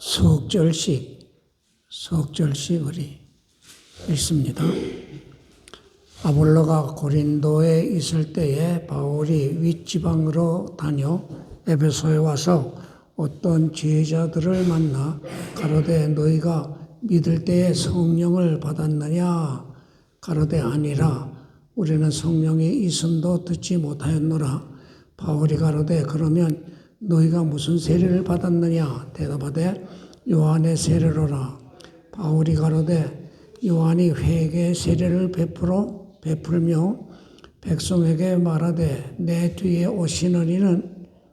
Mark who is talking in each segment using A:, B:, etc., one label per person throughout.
A: 석절식 우리 읽습니다. 아볼로가 고린도에 있을 때에 바울이 윗지방으로 다녀 에베소에 와서 어떤 제자들을 만나 가로되 너희가 믿을 때에 성령을 받았느냐? 가로되 아니라 우리는 성령이 있음도 듣지 못하였노라. 바울이 가로되 그러면 너희가 무슨 세례를 받았느냐? 대답하되 요한의 세례로라. 바울이 가로되 요한이 회개 세례를 베풀며 백성에게 말하되 내 뒤에 오시는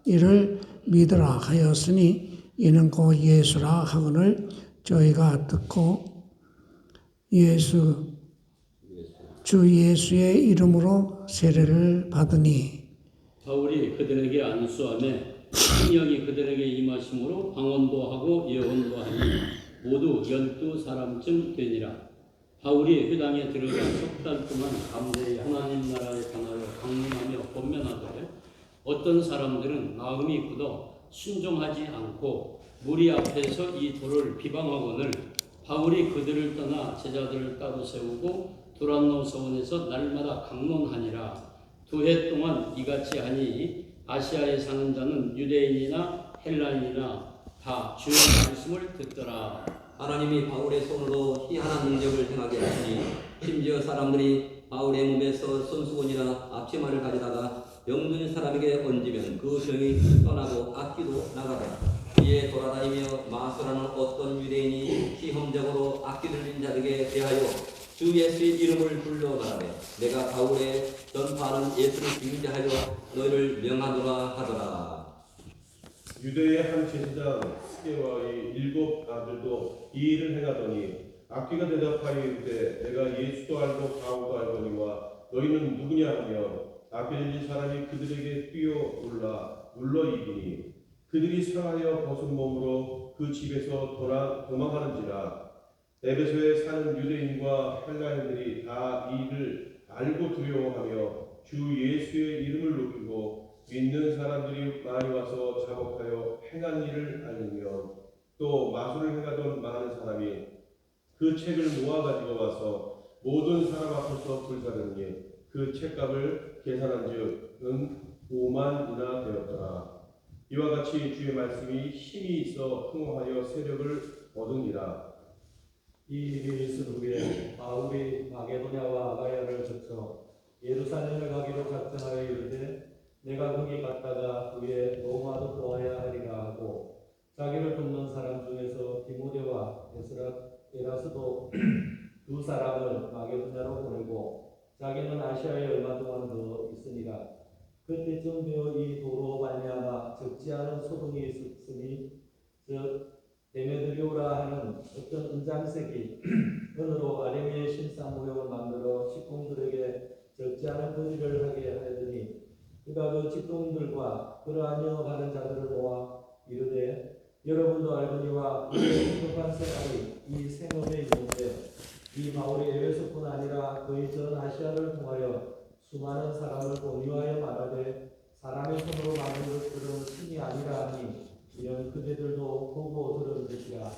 A: 이를 믿으라 하였으니 이는 곧 예수라 하거늘 저희가 듣고 주 예수의 이름으로 세례를 받으니
B: 바울이 그들에게 안수하며 성령이 그들에게 임하심으로 방언도 하고 예언도 하니 모두 12사람쯤 되니라. 바울이 회당에 들어가 석 달 동안 담대히 하나님 나라에 관하여 강론하며 권면하되 어떤 사람들은 마음이 굳어 순종하지 않고 무리 앞에서 이 도를 비방하거늘 바울이 그들을 떠나 제자들을 따로 세우고 두란노 서원에서 날마다 강론하니라. 2해 동안 이같이 하니 아시아에 사는 자는 유대인이나 헬라인이나 다 주의 말씀을 듣더라.
C: 하나님이 바울의 손으로 희한한 능력을 행하게 하시니 심지어 사람들이 바울의 몸에서 손수건이나 앞치마를 가져다가 병든 사람에게 얹으면 그 병이 떠나고 악기도 나가더라. 이에 돌아다니며 마술하는 어떤 유대인이 시험적으로 악기 들린 자에게 대하여 주 예수의 이름을 불러 말하되 내가 바울의 전파하는 예수를 빙자하여 너희를 명하노라 하더라.
D: 유대의 한 제사장 스게와의 7 아들도 이 일을 행하더니 악기가 대답하여 이르되 내가 예수도 알고 바울도 알거니와 너희는 누구냐 하며 악기 들린 사람이 그들에게 뛰어올라 물러이기니 그들이 상하여 벗은 몸으로 그 집에서 도망하는지라. 에베소에 사는 유대인과 헬라인들이 다 이 일을 알고 두려워하며 주 예수의 이름을 높이고 믿는 사람들이 많이 와서 자복하여 행한 일을 알리며 또 마술을 행하던 많은 사람이 그 책을 모아가지고 와서 모든 사람 앞에서 불사르니 그 책값을 계산한즉 은 5만이나 되었더라. 이와 같이 주의 말씀이 힘이 있어 통하여 세력을 얻으니라.
E: 이 일이 있은 후에 바울이 마게도냐와 아가야를 거쳐 예루살렘을 가기로 작정하여 이르되 내가 거기 갔다가 후에 로마도 들어와야 하리라 하고 자기를 돕는 사람 중에서 디모데와 에라스도 2사람을 마게도냐로 보내고 자기는 아시아에 얼마 동안 더 있으니라. 그때쯤 되어 이 도로 말미암아 적지 않은 소동이 있었으니 즉 데메드리오라 하는 어떤 은장색이 은으로 아레미의 신상 모형을 만들어 직공들에게 적지 않은 거리를 하게 하더니 그가 그 직공들과 그러하며 가는 자들을 모아 이르되 여러분도 알거니와 우리의 성급한 생활이 이 생업에 있는데 이 바울이 에베소뿐 아니라 거의 전 아시아를 통하여 수많은 사람을 권유하여 말하되 사람의 손으로 만든 것들은 신이 아니라 하니 이런 그대들도 보고 들은 것이라.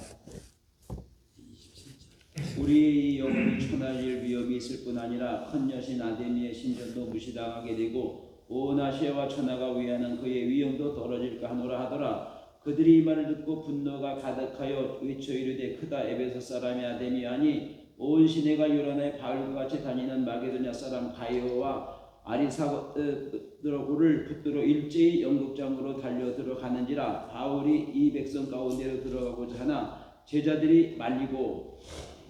F: 우리의 영혼이 천하일 위험이 있을 뿐 아니라 큰 여신 아데미의 신전도 무시당하게 되고 온 아시아와 천하가 위하는 그의 위엄도 떨어질까 하노라 하더라. 그들이 이 말을 듣고 분노가 가득하여 외쳐 이르되 크다. 에베소 사람이 아데미아니 온 시내가 요란하여 바울과 같이 다니는 마게도냐 사람 가이오와 아리사도를 붙들어 일제히 연극장으로 달려 들어가는지라. 바울이 이 백성 가운데로 들어가고자 하나 제자들이 말리고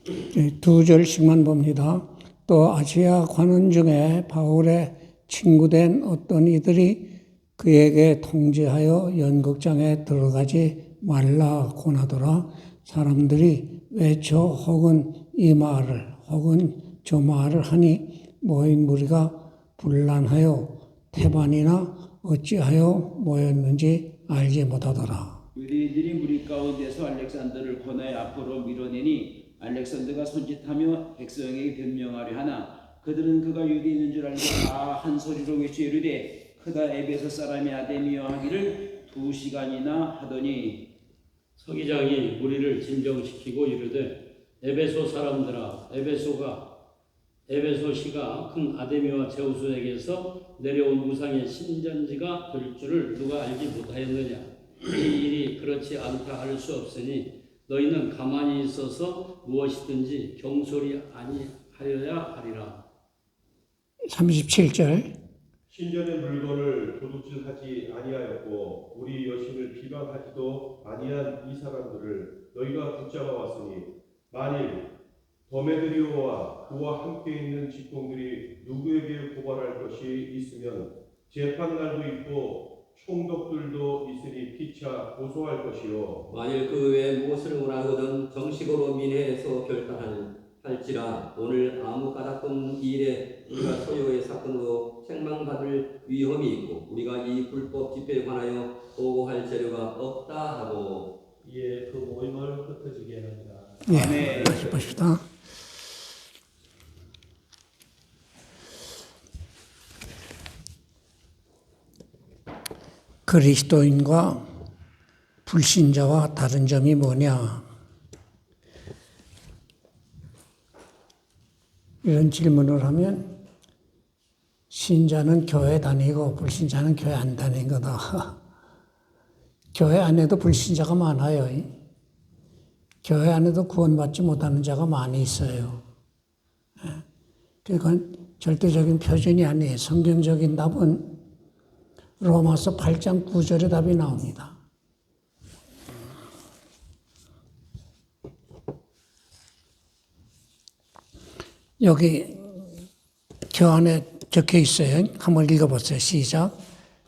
A: 2절씩만 봅니다. 또 아시아 관원 중에 바울의 친구된 어떤 이들이 그에게 통지하여 연극장에 들어가지 말라 권하더라. 사람들이 외쳐 혹은 이 말을 혹은 저 말을 하니 모인 무리가 분란하여 태반이나 어찌하여 모였는지 알지 못하더라.
F: 유대인들이 무리 가운데서 알렉산더를 권하여 앞으로 밀어내니 알렉산더가 손짓하며 백성에게 변명하려 하나 그들은 그가 유대인인 줄 알고 다 한 소리로 외쳐 이르되 크다. 에베소 사람이 아데미어 하기를 2시간이나 하더니
B: 서기장이 무리를 진정시키고 이르되 에베소 사람들아 에베소시가 큰 아데미와 제우스에게서 내려온 우상의 신전지가 될 줄을 누가 알지 못하였느냐. 이 일이 그렇지 않다 할 수 없으니 너희는 가만히 있어서 무엇이든지 경솔히 아니하여야 하리라.
A: 37절.
D: 신전의 물건을 도둑질하지 아니하였고 우리 여신을 비방하지도 아니한 이 사람들을 너희가 붙잡아 왔으니 만일 더메드리오와 그와 함께 있는 직공들이 누구에게 고발할 것이 있으면 재판날도 있고 총독들도 있으니 피차 고소할 것이요.
C: 만일 그 외에 무엇을 원하거든 정식으로 민회에서 결단할지라 오늘 아무 까닭없는 일에 우리가 소요의 사건으로 책망받을 위험이 있고 우리가 이 불법 집회에 관하여 보고할 재료가 없다 하고
E: 이에 그 모임을 흩어지게 하니라.
A: 예, 다시 봅시다. 그리스도인과 불신자와 다른 점이 뭐냐? 이런 질문을 하면 신자는 교회 다니고 불신자는 교회 안 다니는 거다. 교회 안에도 불신자가 많아요. 교회 안에도 구원받지 못하는 자가 많이 있어요. 그건 절대적인 표준이 아니에요. 성경적인 답은 로마서 8장 9절의 답이 나옵니다. 여기 교환에 적혀 있어요. 한번 읽어보세요. 시작.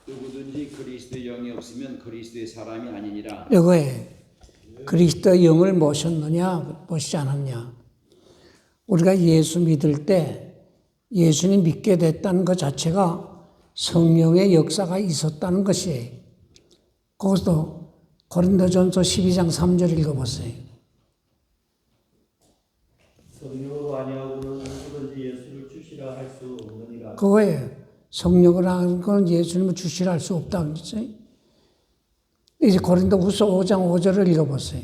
F: 누구든지 그리스도의 영이 없으면 그리스도의 사람이 아니니라.
A: 이거에 그리스도의 영을 모셨느냐 모시지 않았냐. 우리가 예수 믿을 때 예수님 믿게 됐다는 것 자체가 성령의 역사가 있었다는 것이에요. 그것도 고린도전서 12장 3절 읽어보세요.
E: 성령으로 아니하고는 누구든지 예수를 주시라 할 수 없느니라.
A: 그거예요. 성령을 하는 건 예수님을 주시라 할 수 없다. 그랬어요. 이제 고린도후서 5장 5절을 읽어보세요.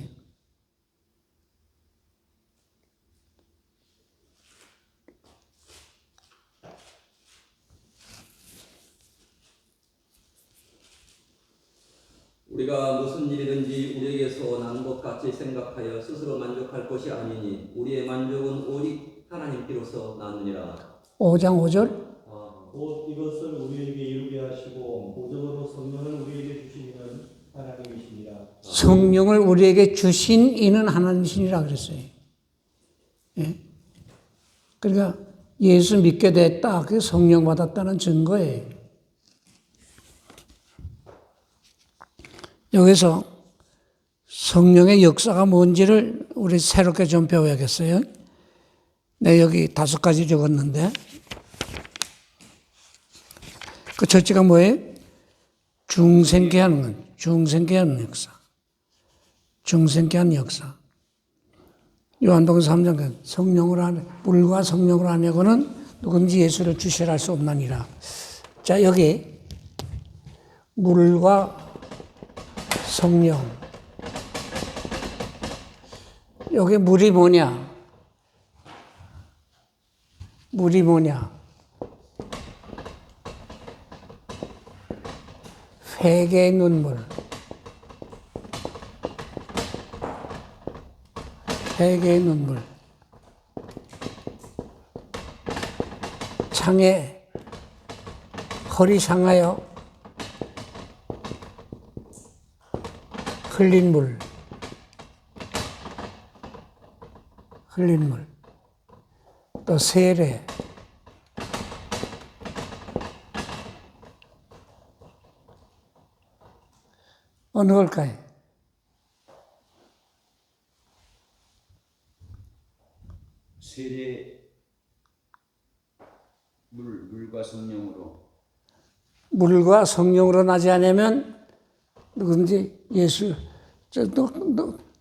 C: 우리가 무슨 일이든지 우리에게서 난 것 같이 생각하여 스스로 만족할 것이 아니니 우리의 만족은 오직 하나님께로서 나느니라.
A: 5장 5절.
E: 곧 이것을 우리에게 이루게 하시고 보적으로 성령을 우리에게 주신 이는 하나님이시니라.
A: 성령을 우리에게 주신 이는 하나님이시니라 그랬어요. 예? 그러니까 예수 믿게 됐다. 그게 성령 받았다는 증거예요. 여기서 성령의 역사가 뭔지를 우리 새롭게 좀 배워야겠어요. 네, 여기 5가지 적었는데 그 첫째가 뭐예요? 중생케 하는 건 중생케 하는 역사. 중생케 하는 역사. 요한복음 3장 성령으로 하네 물과 성령으로 하내고는 누군지 예수를 주시라 할 수 없나니라. 자, 여기 물과 성령. 여기 물이 뭐냐? 물이 뭐냐? 회개의 눈물. 회개의 눈물. 창에 허리 상하여 흘린 물. 흘린 물. 또 세례. 어느 걸까요?
F: 세례 물과 성령으로.
A: 물과 성령으로 나지 않으면 누구든지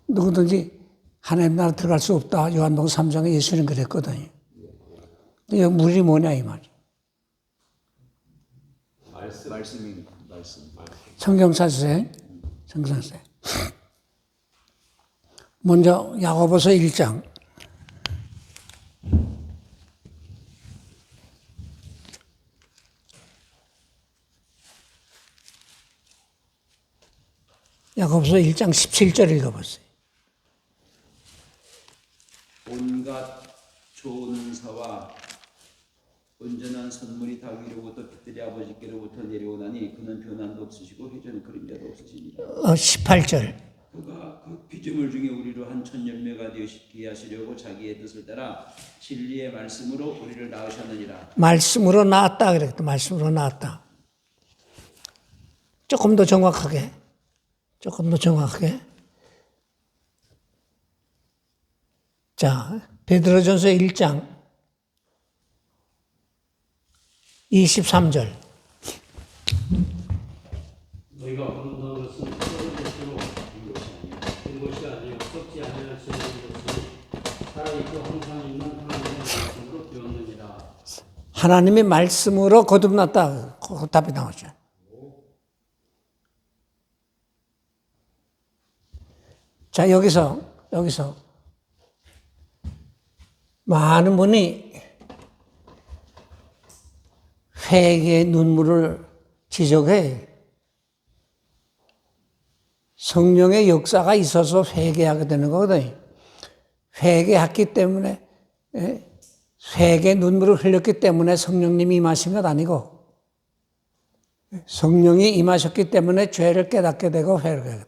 A: 누구든지 하나님 나라 들어갈 수 없다. 요한복음 3장에 예수님 그랬거든요. 물이 뭐냐 이 말이에요.
F: 말씀.
A: 성경 찾으세요. 성경 찾으세요. 먼저 야고보서 1장. 야고보서 1장 17절 읽어보세요.
F: 온갖 좋은 은사와 온전한 선물이 다 위로부터 빛들이 아버지께로부터 내려오나니 그는 변함도 없으시고 회전의 그림자도 없으시니라.
A: 18절.
F: 그가 그 피조물 중에 우리로 한 천열매가 되시게 하시려고 자기의 뜻을 따라 진리의 말씀으로 우리를 낳으셨느니라.
A: 말씀으로 낳았다 그랬다. 말씀으로 낳았다. 조금 더 정확하게. 자, 베드로전서 1장 23절.
B: 너희가 얻는 것은 썩은 것으로 된 것이 아니요 썩지 아니하시는 것이 살아있고 항상 있는 하나님의 말씀으로 되었느니라.
A: 하나님의 말씀으로 거듭났다. 그 답이 나오죠. 자, 여기서 많은 분이 회개의 눈물을 지적해. 성령의 역사가 있어서 회개하게 되는 거거든요. 회개했기 때문에, 회개의 눈물을 흘렸기 때문에 성령님이 임하신 것 아니고, 성령이 임하셨기 때문에 죄를 깨닫게 되고 회개하게 돼요.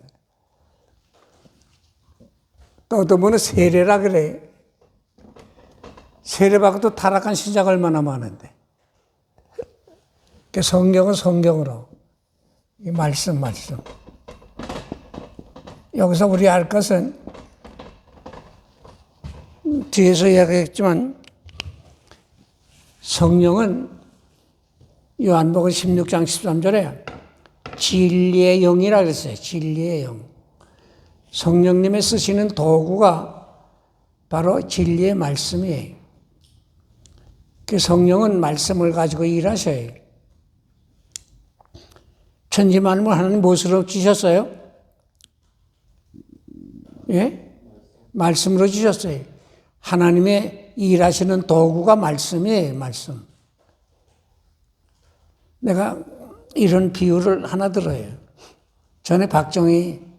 A: 또 어떤 분은 세례라 그래. 세례받고도 타락한 신자가 얼마나 많은데. 성경은 성경으로. 이 말씀. 여기서 우리 알 것은 뒤에서 이야기했지만 성령은 요한복음 16장 13절에 진리의 영이라 그랬어요. 진리의 영. 성령님의 쓰시는 도구가 바로 진리의 말씀이에요. 그 성령은 말씀을 가지고 일하셔요. 천지만물 하나님 무엇으로 지셨어요? 예? 말씀으로 지셨어요. 하나님의 일하시는 도구가 말씀이에요. 말씀. 내가 이런 비유를 하나 들어요. 전에 박정희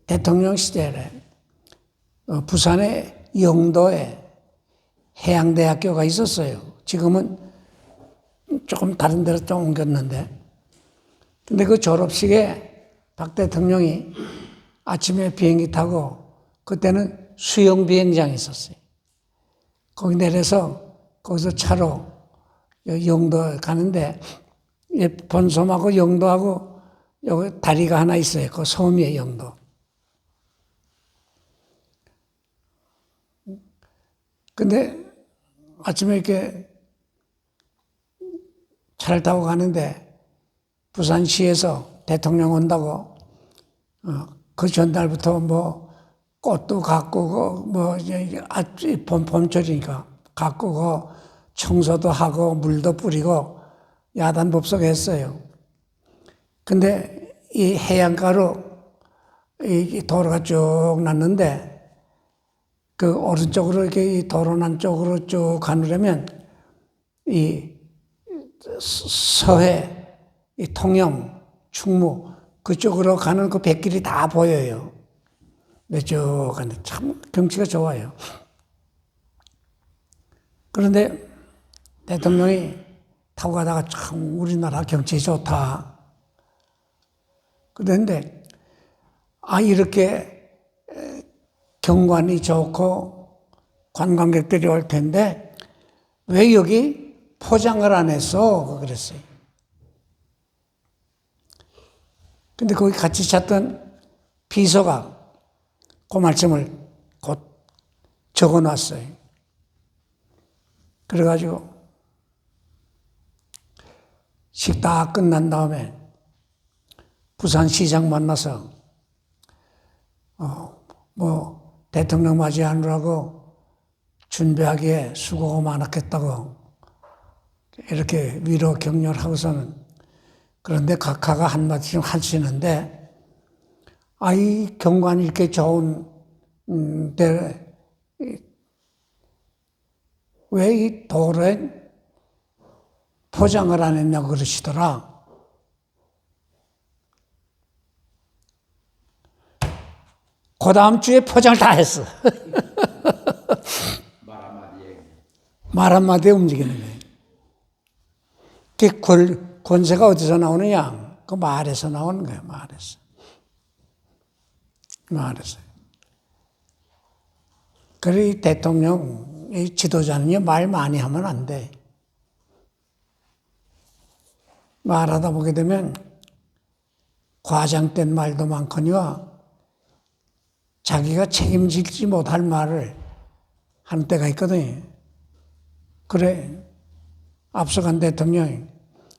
A: 대통령 시절에 부산의 영도에 해양대학교가 있었어요. 지금은 조금 다른 데로 좀 옮겼는데. 근데 그 졸업식에 박 대통령이 아침에 비행기 타고 그때는 수영 비행장이 있었어요. 거기 내려서 거기서 차로 영도 가는데 본섬하고 영도하고 여기 다리가 하나 있어요. 그 섬이에요, 영도. 근데 아침에 이렇게 차를 타고 가는데 부산시에서 대통령 온다고 그 전날부터 뭐 꽃도 가꾸고 뭐 봄철이니까 가꾸고 청소도 하고 물도 뿌리고 야단법석 했어요. 근데 이 해안가로 이 도로가 쭉 났는데 그 오른쪽으로 이렇게 이 도로 난 쪽으로 쭉 가려면 이 서해, 이 통영, 충무 그쪽으로 가는 그 백길이 다 보여요. 근데 쭉 가는데 참 경치가 좋아요. 그런데 대통령이 타고 가다가 참 우리나라 경치 좋다. 그런데 이렇게 경관이 좋고 관광객들이 올 텐데 왜 여기 포장을 안 했어? 그랬어요. 근데 거기 같이 찾던 비서가 그 말씀을 곧 적어 놨어요. 그래가지고 식다 끝난 다음에 부산시장 만나서 대통령 맞이하느라고 준비하기에 수고가 많았겠다고 이렇게 위로 격려를 하고서는 그런데 각하가 한마디 좀 하시는데 아이 경관이 이렇게 좋은 데 왜 이 도로에 포장을 안 했냐고 그러시더라. 그 다음 주에 포장을 다 했어. 말 한마디에 움직이는 거예요. 그 권세가 어디서 나오느냐? 그 말에서 나오는 거예요, 말에서. 말에서. 그래, 이 대통령, 이 지도자는요, 말 많이 하면 안 돼. 말하다 보게 되면 과장된 말도 많거니와 자기가 책임지지 못할 말을 하는 때가 있거든요. 그래, 앞서간 대통령이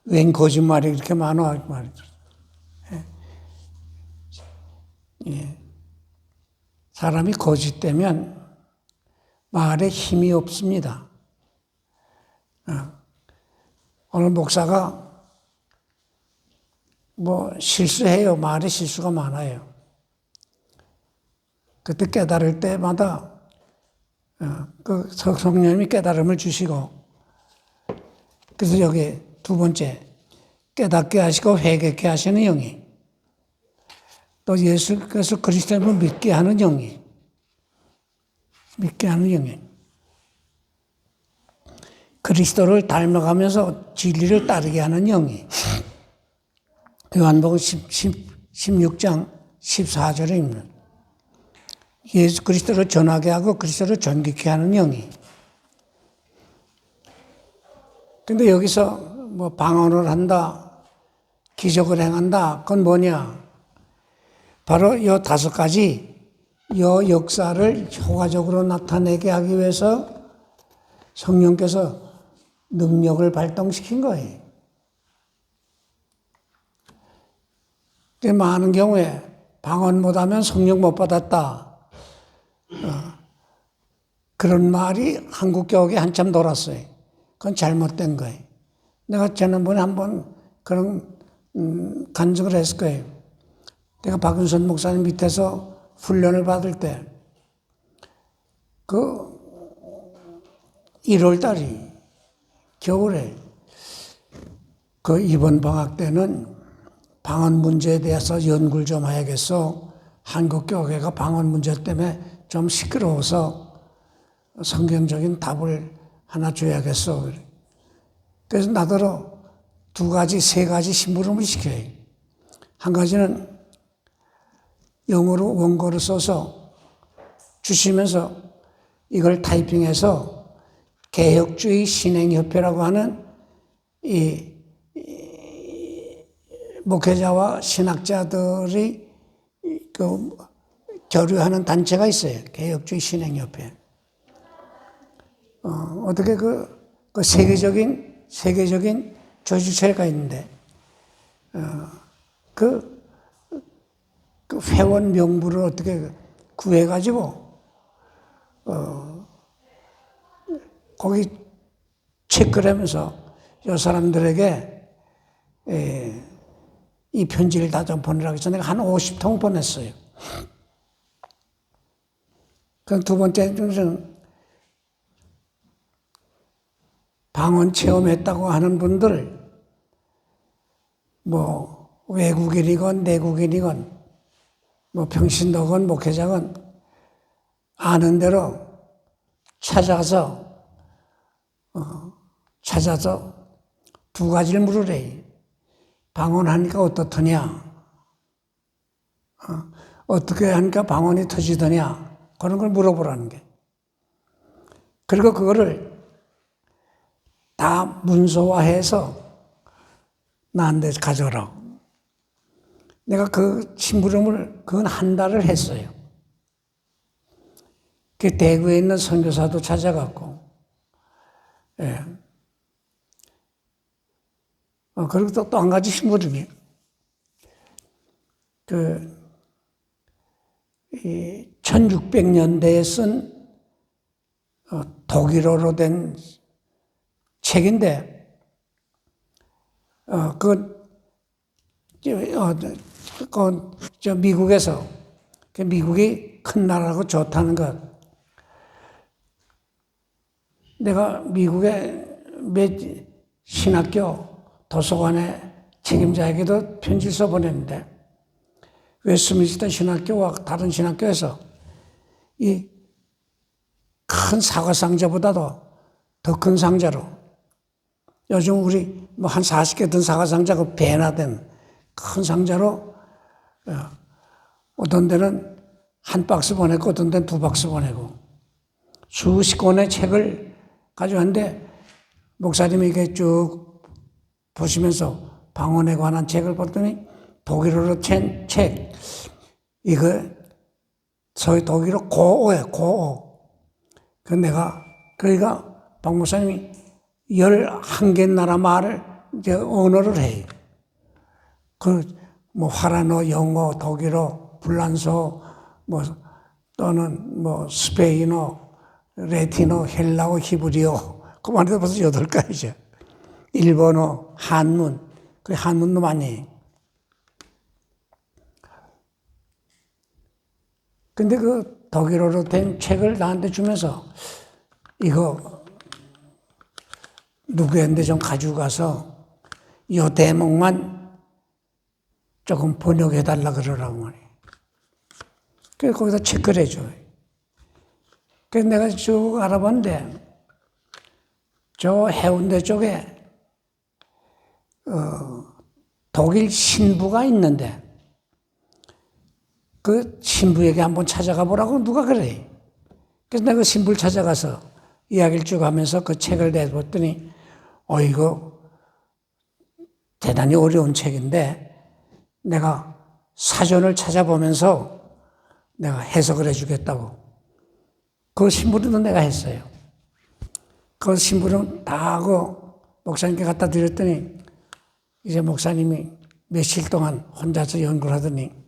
A: 웬 거짓말이 이렇게 많아, 말이죠. 예. 사람이 거짓되면 말에 힘이 없습니다. 오늘 목사가 뭐 실수해요. 말에 실수가 많아요. 그때 깨달을 때마다 그 성령님이 깨달음을 주시고, 그래서 여기 두 번째, 깨닫게 하시고 회개케 하시는 영이, 또 예수께서 그리스도를 믿게 하는 영이, 믿게 하는 영이, 그리스도를 닮아가면서 진리를 따르게 하는 영이, 요한복음 16장 14절입니다. 예수 그리스도를 전하게 하고 그리스도를 존귀케 하는 영이. 근데 여기서 뭐 방언을 한다, 기적을 행한다, 그건 뭐냐? 바로 이 5가지, 이 역사를 효과적으로 나타내게 하기 위해서 성령께서 능력을 발동시킨 거예요. 많은 경우에 방언 못하면 성령 못 받았다. 그런 말이 한국 교회에 한참 돌았어요. 그건 잘못된 거예요. 내가 지난번에 한번 그런 간증을 했을 거예요. 내가 박윤선 목사님 밑에서 훈련을 받을 때, 그 1월 달이 겨울에 그 이번 방학 때는 방언 문제에 대해서 연구를 좀 해야겠어. 한국 교회가 방언 문제 때문에 좀 시끄러워서 성경적인 답을 하나 줘야겠어. 그래서 나더러 2가지, 3가지 심부름을 시켜요. 한 가지는 영어로 원고를 써서 주시면서 이걸 타이핑해서 개혁주의 신행협회라고 하는 이 목회자와 신학자들이 그 교류하는 단체가 있어요. 개혁주의 신행협회. 어떻게 그 세계적인 조직체가 있는데, 그 회원 명부를 어떻게 구해가지고, 거기 체크를 하면서 이 사람들에게 이 편지를 다 좀 보내라고 해서 내가 한 50통 보냈어요. 그럼 두 번째는 방언 체험했다고 하는 분들, 뭐 외국인이건 내국인이건 뭐 평신도건 목회자건 아는 대로 찾아서 2가지를 물으래. 방언하니까 어떻더냐? 어떻게 하니까 방언이 터지더냐? 그런 걸 물어보라는 게. 그리고 그거를 다 문서화해서 나한테 가져오라. 내가 그 심부름을 그건 한 달을 했어요. 그 대구에 있는 선교사도 찾아갔고, 예. 그리고 또 한 가지 심부름이, 1600년대에 쓴 독일어로 된 책인데, 저 미국에서, 미국이 큰 나라고 좋다는 것. 내가 미국의 몇 신학교 도서관의 책임자에게도 편지를 써보냈는데, 웨스트민스터 신학교와 다른 신학교에서 이 큰 사과 상자보다도 더 큰 상자로, 요즘 우리 뭐 한 40개 든 사과 상자가 배나 된 큰 상자로, 어떤 데는 한 박스 보내고 어떤 데는 2박스 보내고 수십 권의 책을 가져왔는데, 목사님이 이게 쭉 보시면서 방언에 관한 책을 봤더니 독일어로 된 책, 이거 소위 독일어 고어예요, 고어. 그러니까 박 목사님이 11개 나라 말을 이제 언어를 해요. 뭐 화라노, 영어, 독일어, 불란서, 뭐 또는 뭐 스페인어, 레티노, 헬라어, 히브리어, 그만 해도 벌써 8가지죠. 일본어, 한문, 그 한문도 많이 해요. 근데 그 독일어로 된 책을 나한테 주면서 이거 누구한테 좀 가지고 가서 이 대목만 조금 번역해달라 그러라고 말이에요. 그래서 거기다 체크를 해줘요. 그래서 내가 쭉 알아봤는데 저 해운대 쪽에 독일 신부가 있는데 그 신부에게 한번 찾아가 보라고 누가 그래. 그래서 내가 그 신부를 찾아가서 이야기를 쭉 하면서 그 책을 내봤더니 이거 대단히 어려운 책인데 내가 사전을 찾아보면서 내가 해석을 해주겠다고. 그 신부는 내가 했어요. 그 신부는 다 하고 목사님께 갖다 드렸더니 이제 목사님이 며칠 동안 혼자서 연구를 하더니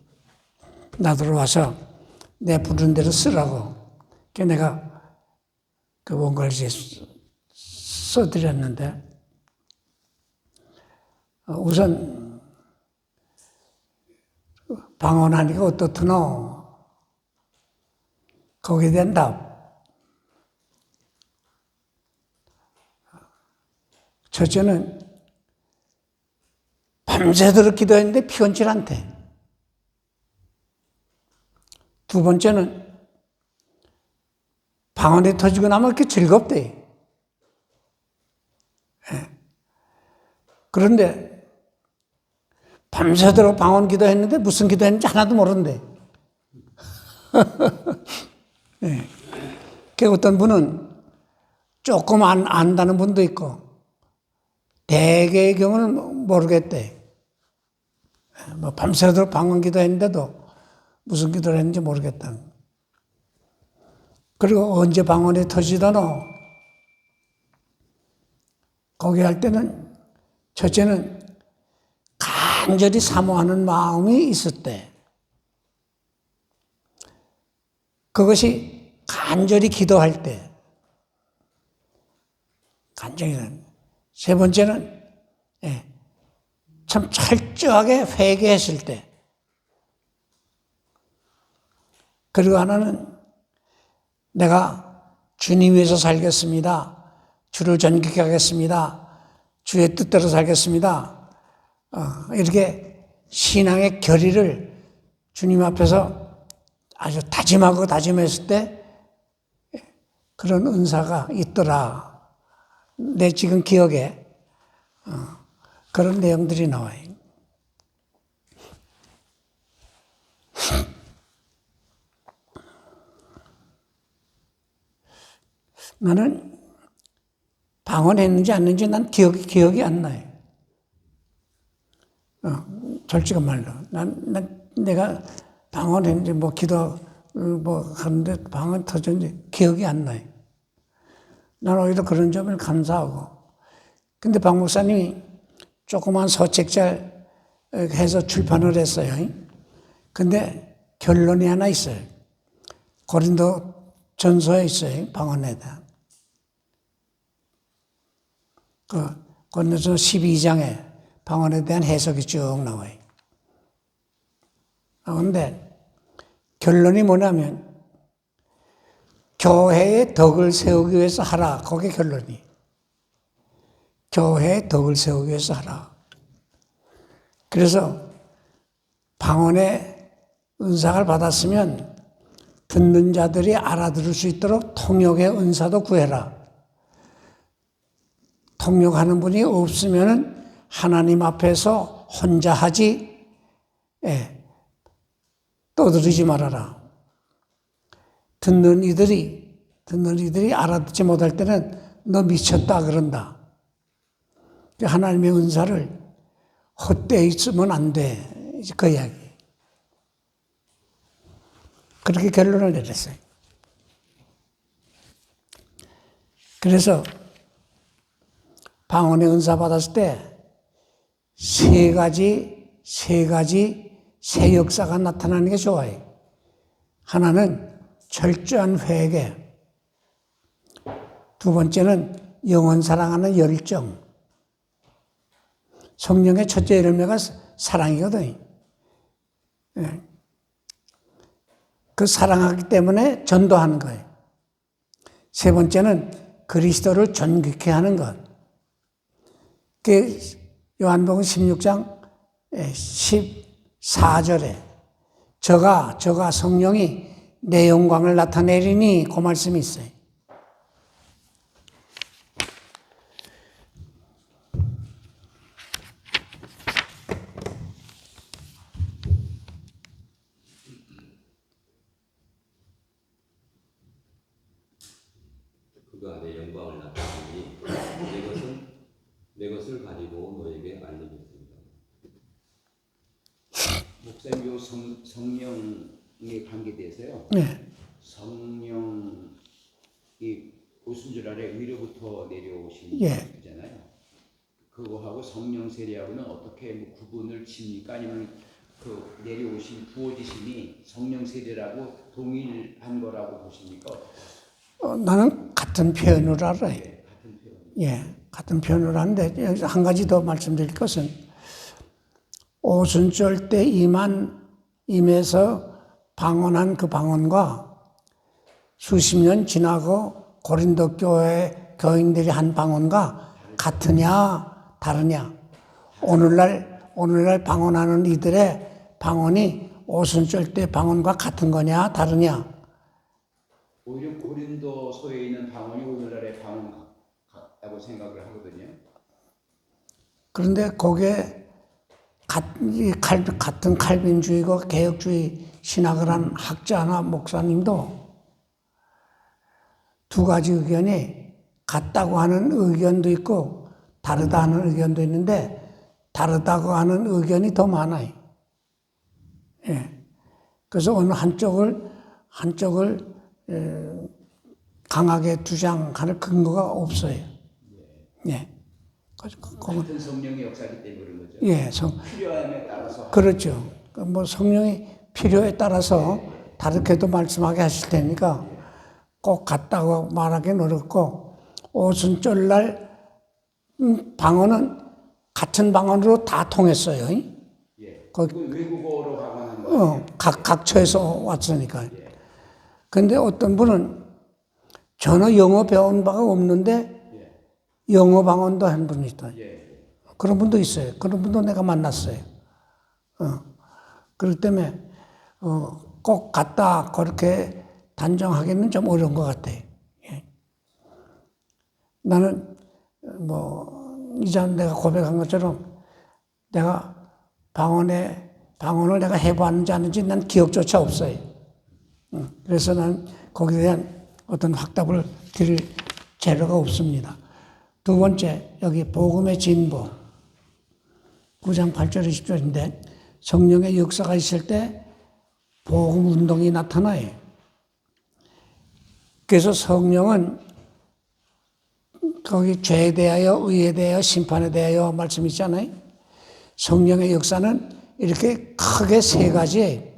A: 나더러 와서 내 부른 대로 쓰라고. 그래서 내가 그 원고를 이제 써드렸는데, 우선 방언하니까 어떻드노? 거기에 대한 답. 첫째는 밤새도록 기도했는데 피곤치 않대. 두 번째는 방언이 터지고 나면 이렇게 즐겁대. 그런데 밤새도록 방언 기도했는데 무슨 기도했는지 하나도 모르는데. 그 어떤 분은 조금 안다는 분도 있고 대개의 경우는 모르겠대. 뭐 밤새도록 방언 기도했는데도 무슨 기도를 했는지 모르겠다. 그리고 언제 방언이 터지더노? 거기 할 때는 첫째는 간절히 사모하는 마음이 있었대. 그것이 간절히 기도할 때. 간절히. 세 번째는 참 철저하게 회개했을 때. 그리고 하나는 내가 주님 위해서 살겠습니다. 주를 존귀케 하겠습니다. 주의 뜻대로 살겠습니다. 이렇게 신앙의 결의를 주님 앞에서 아주 다짐하고 다짐했을 때 그런 은사가 있더라. 내 지금 기억에 그런 내용들이 나와요. 나는 방언했는지 안 했는지 난 기억이 안 나요. 솔직한 말로. 내가 방언했는지 기도 하는데 방언 터졌는지 기억이 안 나요. 난 오히려 그런 점을 감사하고. 근데 박 목사님이 조그만 소책잘 해서 출판을 했어요. 근데 결론이 하나 있어요. 고린도 전서에 있어요. 방언에 대한. 고린도전서 12장에 방언에 대한 해석이 쭉 나와요. 그런데 결론이 뭐냐면 교회의 덕을 세우기 위해서 하라. 그게 결론이. 교회의 덕을 세우기 위해서 하라. 그래서 방언의 은사를 받았으면 듣는 자들이 알아들을 수 있도록 통역의 은사도 구해라. 통역하는 분이 없으면 하나님 앞에서 혼자 하지, 떠들이지 말아라. 듣는 이들이 알아듣지 못할 때는 너 미쳤다 그런다. 하나님의 은사를 헛되이 쓰면 안 돼. 그 이야기. 그렇게 결론을 내렸어요. 그래서 방언의 은사 받았을 때 세 가지 새 역사가 나타나는 게 좋아요. 하나는 철저한 회개. 두 번째는 영혼 사랑하는 열정. 성령의 첫째 열매가 사랑이거든요. 그 사랑하기 때문에 전도하는 거예요. 세 번째는 그리스도를 존귀케 하는 것. 그 요한복음 16장 14절에 저가 성령이 내 영광을 나타내리니 그 말씀이 있어요.
C: 그가 내 영광을 나타내니 내 것을 가지고 너에게 알리겠습니다.
F: 목사님, 요 성령의 관계에 대해서요.
A: 네.
F: 성령이 오순절 아래 위로부터 내려오신
A: 예.
F: 거잖아요. 그거하고 성령 세례하고는 어떻게 뭐 구분을 칩니까? 아니면 그 내려오신 부어지심이 성령 세례라고 동일한 거라고 보십니까?
A: 나는 같은 표현을 알아요.
F: 네, 같은 표현.
A: 같은 표현을 하는데 여기서 한 가지 더 말씀드릴 것은 오순절 때 임해서 방언한 그 방언과 수십 년 지나고 고린도 교회 교인들이 한 방언과 같으냐 다르냐. 오늘날 방언하는 이들의 방언이 오순절 때 방언과 같은 거냐 다르냐.
F: 오히려 고린도서에 있는 방언이 오늘날의 방언 같다고 생각을 하거든요.
A: 그런데 거기에 같은 칼빈주의고 개혁주의 신학을 한 학자나 목사님도 두 가지 의견이 같다고 하는 의견도 있고 다르다 하는 의견도 있는데 다르다고 하는 의견이 더 많아요. 그래서 어느 한쪽을 강하게 주장할 근거가 없어요.
F: 같은 성령의 역사이기 때문에 그런 거죠. 필요함에 따라서.
A: 그렇죠. 뭐 성령이 필요에 따라서 다르게도 말씀하게 하실 테니까 꼭 같다고 말하기는 어렵고 오순절날 방언은 같은 방언으로 다 통했어요.
F: 외국어로 방언한 거예요.
A: 각처에서 왔으니까. 근데 어떤 분은 전혀 영어 배운 바가 없는데 영어 방언도 한 분이 있다. 그런 분도 있어요. 그런 분도 내가 만났어요. 그렇기 때문에 꼭 같다 그렇게 단정하기는 좀 어려운 것 같아요. 나는 이전 내가 고백한 것처럼 내가 방언을 내가 해봤는지 아닌지 난 기억조차 없어요. 그래서 난 거기에 대한 어떤 확답을 드릴 재료가 없습니다. 두 번째, 여기 복음의 진보 9장 8절 20절인데 성령의 역사가 있을 때 복음 운동이 나타나요. 그래서 성령은 거기 죄에 대하여, 의에 대하여, 심판에 대하여 말씀 있잖아요. 성령의 역사는 이렇게 크게 세 가지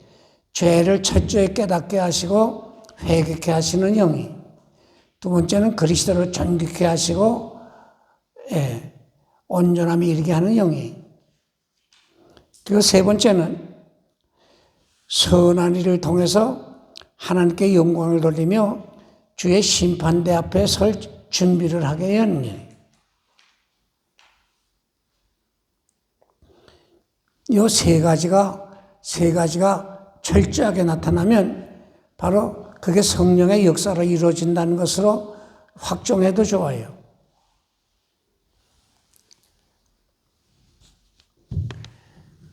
A: 죄를 철저히 깨닫게 하시고 회개케 하시는 영이, 두 번째는 그리스도를 존귀케 하시고 온전함에 이르게 하는 영이, 그리고 세 번째는 선한 일을 통해서 하나님께 영광을 돌리며 주의 심판대 앞에 설 준비를 하게 하는 일. 이 세 가지가 철저하게 나타나면 바로 그게 성령의 역사로 이루어진다는 것으로 확정해도 좋아요.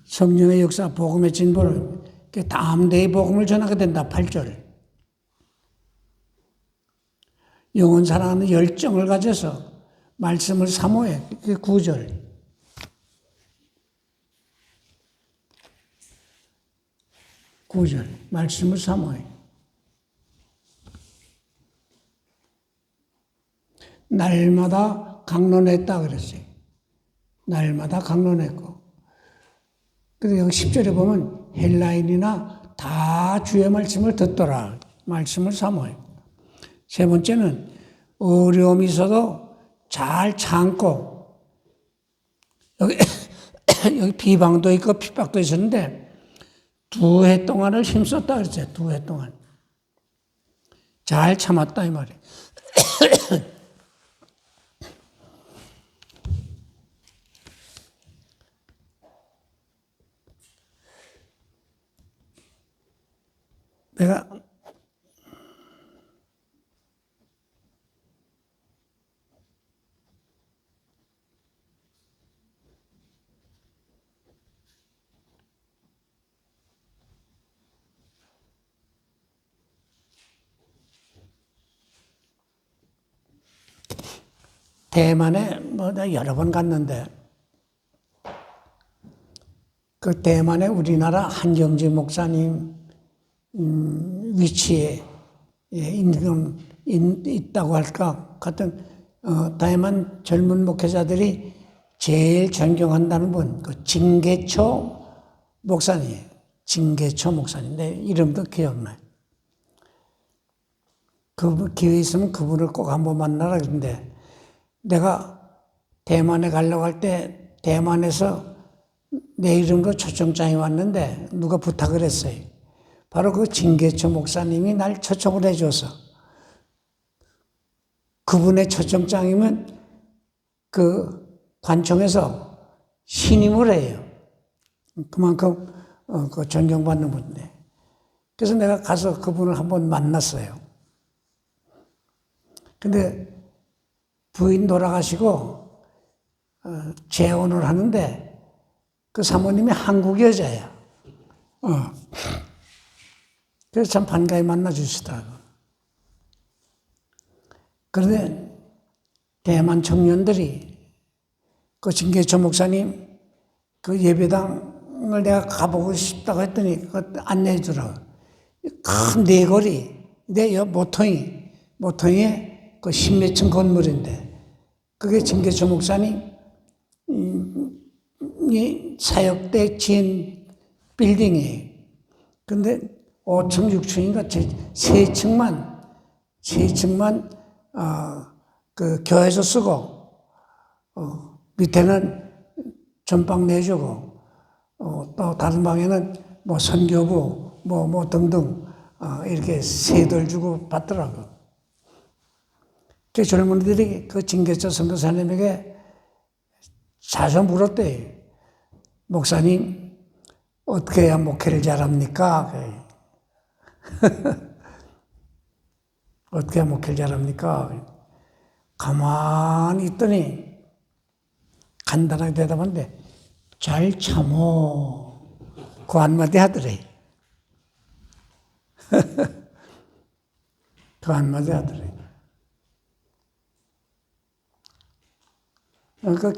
A: 성령의 역사, 복음의 진보를 다음 대의 복음을 전하게 된다. 8절. 영혼 사랑하는 열정을 가져서 말씀을 사모해. 그게 9절. 말씀을 사모해. 날마다 강론했다 그랬어요. 날마다 강론했고. 그래서 여기 10절에 보면 헬라인이나 다 주의 말씀을 듣더라. 말씀을 사모해. 세 번째는 어려움이 있어도 잘 참고, 여기 비방도 있고 핍박도 있었는데 2해 동안을 힘썼다 그랬어요. 2해 동안. 잘 참았다 이 말이에요. 내가 대만에 내가 여러 번 갔는데 그 대만에 우리나라 한경지 목사님 위치에 있다고 할까 같은 대만 젊은 목회자들이 제일 존경한다는 분, 그 진계초 목사님, 진계초 목사님, 내 이름도 기억나요. 그 기회 있으면 그분을 꼭 한번 만나라 그랬는데 내가 대만에 가려고 할 때 대만에서 내 이름으로 초청장이 왔는데 누가 부탁을 했어요. 바로 그 진계초 목사님이 날 초청을 해줘서 그분의 초청장이면 그 관청에서 신임을 해요. 그만큼 그 존경받는 분인데. 그래서 내가 가서 그분을 한번 만났어요. 근데 부인 돌아가시고 재혼을 하는데 그 사모님이 한국 여자야. 그래서 참 반가이 만나주시더라고. 그런데 대만 청년들이 그 진계초 목사님 그 예배당을 내가 가보고 싶다고 했더니 그 안내해 주라고. 큰 네거리, 모퉁이에 그 십몇 층 건물인데 그게 진계초 목사님 사역 때 지은 빌딩이에요. 근데 5층, 6층인가 세 층만 그 교회에서 쓰고 밑에는 전방 내주고 또 다른 방에는 뭐 선교부 뭐 등등 이렇게 세돌 주고 받더라고. 그 젊은이들이 그 진계초 선교사님에게 자주 물었대요. 목사님 어떻게 해야 목회를 잘합니까? 어떻게 해야 목회를 잘합니까? 가만히 있더니 간단하게 대답하는데 잘 참어. 그 한마디 하더래. 그 한마디 하더래. 그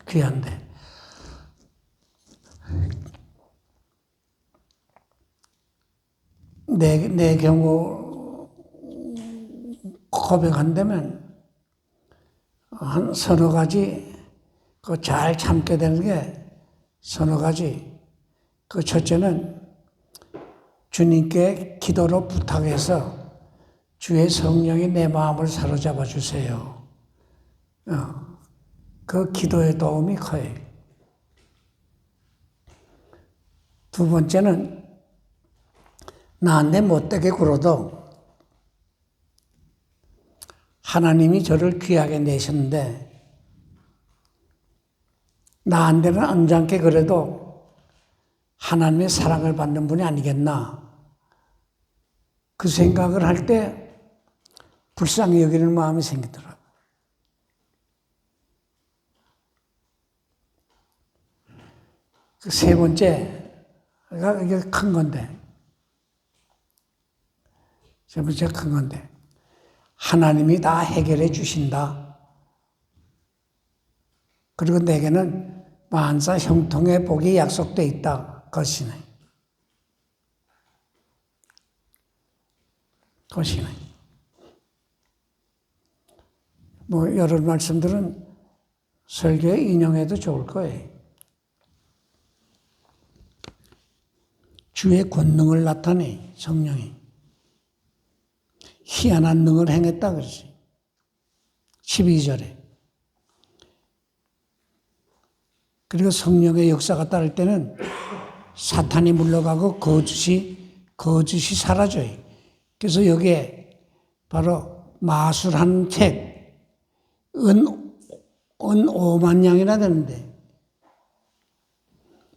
A: 귀한데. 내 경우 고백한다면 한 서너 가지 그 잘 참게 되는 게 서너 가지. 그 첫째는 주님께 기도로 부탁해서 주의 성령이 내 마음을 사로잡아 주세요. 그 기도의 도움이 커요. 두 번째는 나한테 못되게 굴어도 하나님이 저를 귀하게 내셨는데 나한테는 언짢게 그래도 하나님의 사랑을 받는 분이 아니겠나. 그 생각을 할 때 불쌍히 여기는 마음이 생기더라고요. 세 번째가 이게 큰 건데, 세 번째가 큰 건데, 하나님이 다 해결해 주신다. 그리고 내게는 만사 형통의 복이 약속되어 있다. 것이네. 것이네. 뭐 여러 말씀들은 설교에 인용해도 좋을 거예요. 주의 권능을 나타내 성령이 희한한 능을 행했다 그러지. 12절에. 그리고 성령의 역사가 따를 때는 사탄이 물러가고 거짓이 사라져요. 그래서 여기에 바로 마술한 책, 은 5만 양이나 되는데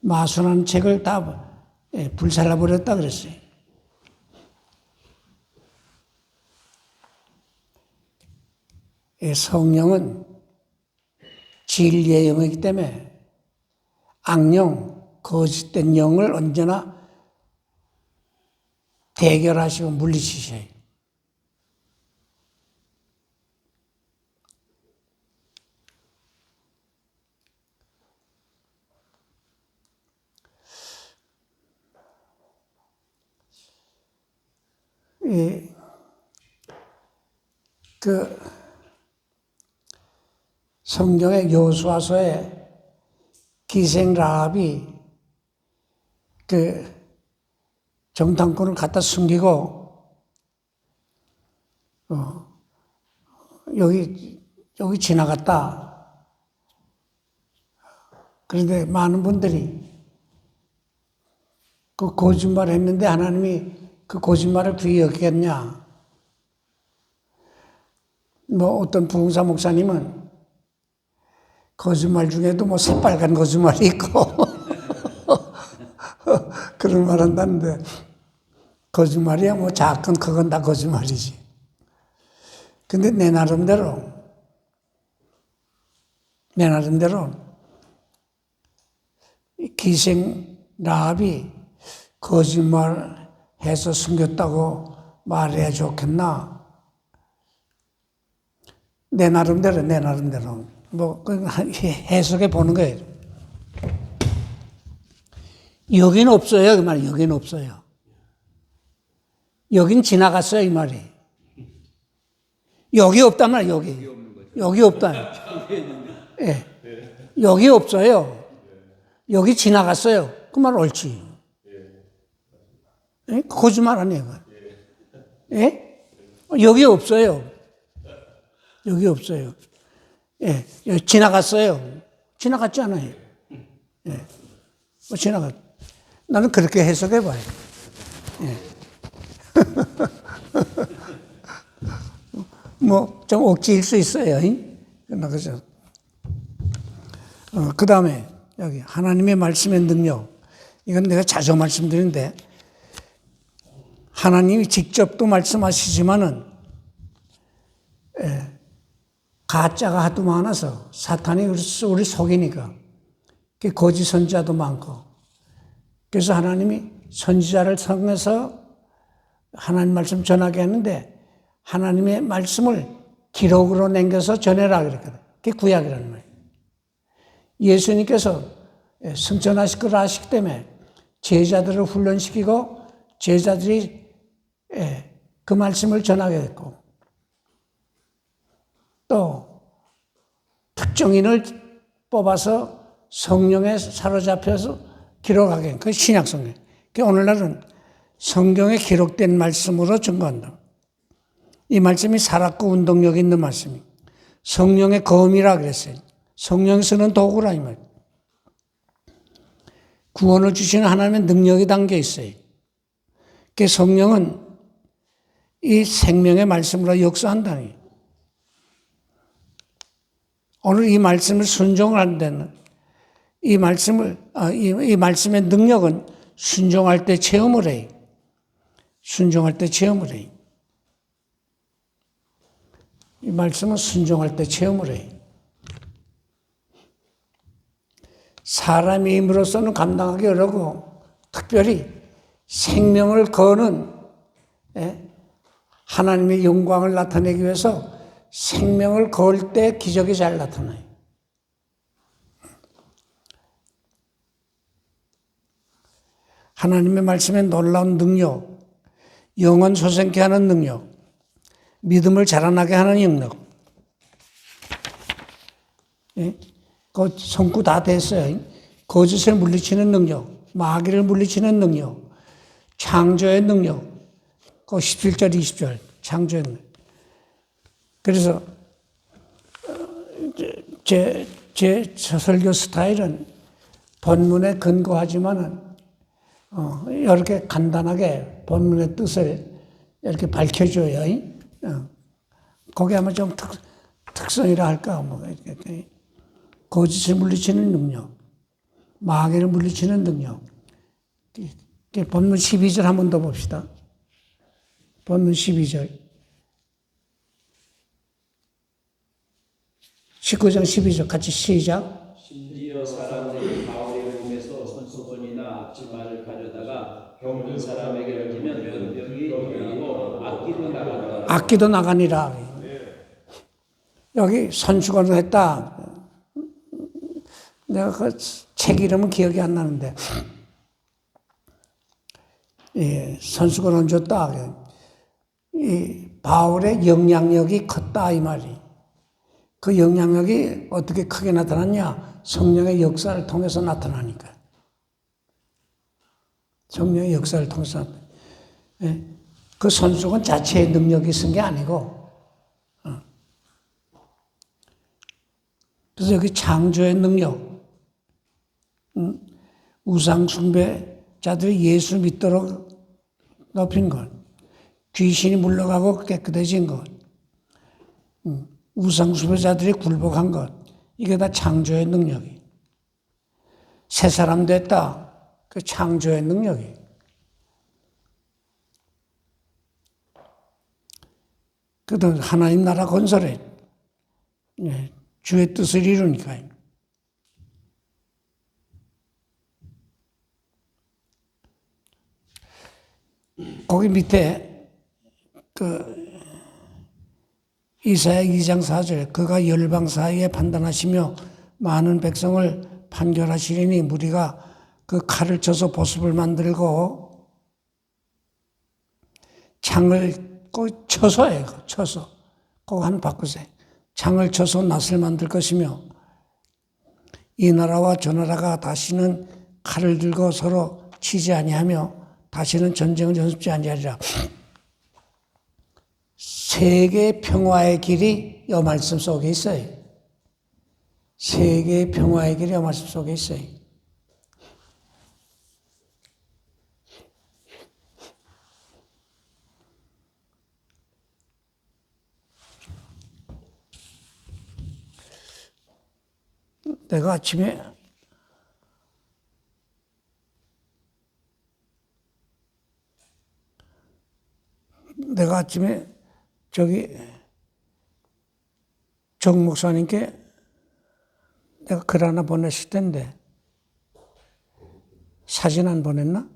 A: 마술한 책을 다 불살라버렸다 그랬어요. 성령은 진리의 영이기 때문에 악령, 거짓된 영을 언제나 대결하시고 물리치셔요. 성경의 여호수아서에 기생 라합이 정탐꾼을 갖다 숨기고 여기 지나갔다. 그런데 많은 분들이 그 거짓말 했는데 하나님이 그 거짓말을 귀히 여기겠냐. 뭐 어떤 부흥사 목사님은 거짓말 중에도 뭐 새빨간 거짓말이 있고 그런 말 한다는데 거짓말이야 뭐 작건 크건 다 거짓말이지. 근데 내 나름대로 기생 라합이 거짓말해서 숨겼다고 말해야 좋겠나? 내 나름대로 뭐 해석해 보는 거예요. 여긴 없어요, 그 말이. 여긴 없어요. 여긴 지나갔어요, 이 말이. 여기 없단 말이에요, 여기 없다. 예. 여기 없어요. 여기 지나갔어요. 그 말 옳지. 예? 거짓말 아니에요. 예? 여기 없어요. 여기 없어요. 예, 여기 지나갔어요. 지나갔지 않아요. 예. 나는 그렇게 해석해 봐요. 예. 뭐, 좀 억지일 수 있어요. 그죠? 그 다음에, 여기, 하나님의 말씀의 능력. 이건 내가 자주 말씀드리는데, 하나님이 직접도 말씀하시지만은, 가짜가 하도 많아서 사탄이 우리 속이니까 거짓 선지자도 많고 그래서 하나님이 선지자를 통해서 하나님 말씀 전하게 했는데 하나님의 말씀을 기록으로 남겨서 전해라 그랬거든. 그게 구약이라는 말이에요. 예수님께서 승천하실 걸 아시기 때문에 제자들을 훈련시키고 제자들이 그 말씀을 전하게 됐고 또 특정인을 뽑아서 성령에 사로잡혀서 기록하게 그 신약 성경. 오늘날은 성경에 기록된 말씀으로 증거한다. 이 말씀이 살았고 운동력 있는 말씀이 성령의 검이라 그랬어요. 성령이 쓰는 도구라 이 말. 구원을 주시는 하나님의 능력이 담겨 있어요. 그 성령은 이 생명의 말씀으로 역사한다는 거예요. 오늘 이 말씀을 순종할 때는 이 말씀의 능력은 순종할 때 체험을 해요. 순종할 때 체험을 해요. 이 말씀은 순종할 때 체험을 해요. 사람의 힘으로서는 감당하기 어렵고 특별히 생명을 거는 하나님의 영광을 나타내기 위해서 생명을 걸 때 기적이 잘 나타나요. 하나님의 말씀의 놀라운 능력, 영혼 소생케 하는 능력, 믿음을 자라나게 하는 능력. 그 성구 다 됐어요. 거짓을 물리치는 능력, 마귀를 물리치는 능력, 창조의 능력. 그 17절, 20절 창조의 능력. 그래서 제 설교 스타일은 본문에 근거하지만은 이렇게 간단하게 본문의 뜻을 이렇게 밝혀줘요. 거기 아마 좀 특성이라 할까, 거짓을 물리치는 능력, 마귀를 물리치는 능력. 본문 12절 한 번 더 봅시다. 본문 12절. 19장 12절 같이 시작.
F: 심지어 사람들이 바울의 몸에서 손수건이나 앞치마를 가져다가 병든 사람에게 던지면 그 병이 나고 악기도 나가더라.
A: 악기도 나가니라. 여기 손수건을 했다. 내가 그 책 이름은 기억이 안 나는데, 손수건을 줬다. 이 바울의 영향력이 컸다 이 말이. 그 영향력이 어떻게 크게 나타났냐? 성령의 역사를 통해서 나타나니까. 성령의 역사를 통해서. 그 손수건 자체의 능력이 있은 게 아니고. 그래서 여기 창조의 능력. 우상 숭배자들이 예수 믿도록 높인 것. 귀신이 물러가고 깨끗해진 것. 우상 숭배자들이 굴복한 것. 이게 다 창조의 능력이. 새 사람 됐다. 그 창조의 능력이. 그다음 하나님 나라 건설에 주의 뜻을 이루니까. 거기 밑에 이사야 2장 4절 그가 열방 사이에 판단하시며 많은 백성을 판결하시리니 무리가 그 칼을 쳐서 보습을 만들고 창을 꼭 쳐서 해요. 쳐서 꼭 한 바꾸세요. 창을 쳐서 낫을 만들 것이며 이 나라와 저 나라가 다시는 칼을 들고 서로 치지 아니하며 다시는 전쟁을 연습지 아니하리라. 세계 평화의 길이 이 말씀 속에 있어요. 세계의 평화의 길이 이 말씀 속에 있어요. 내가 아침에 저기 정 목사님께 내가 글 하나 보냈을 텐데 사진 안 보냈나?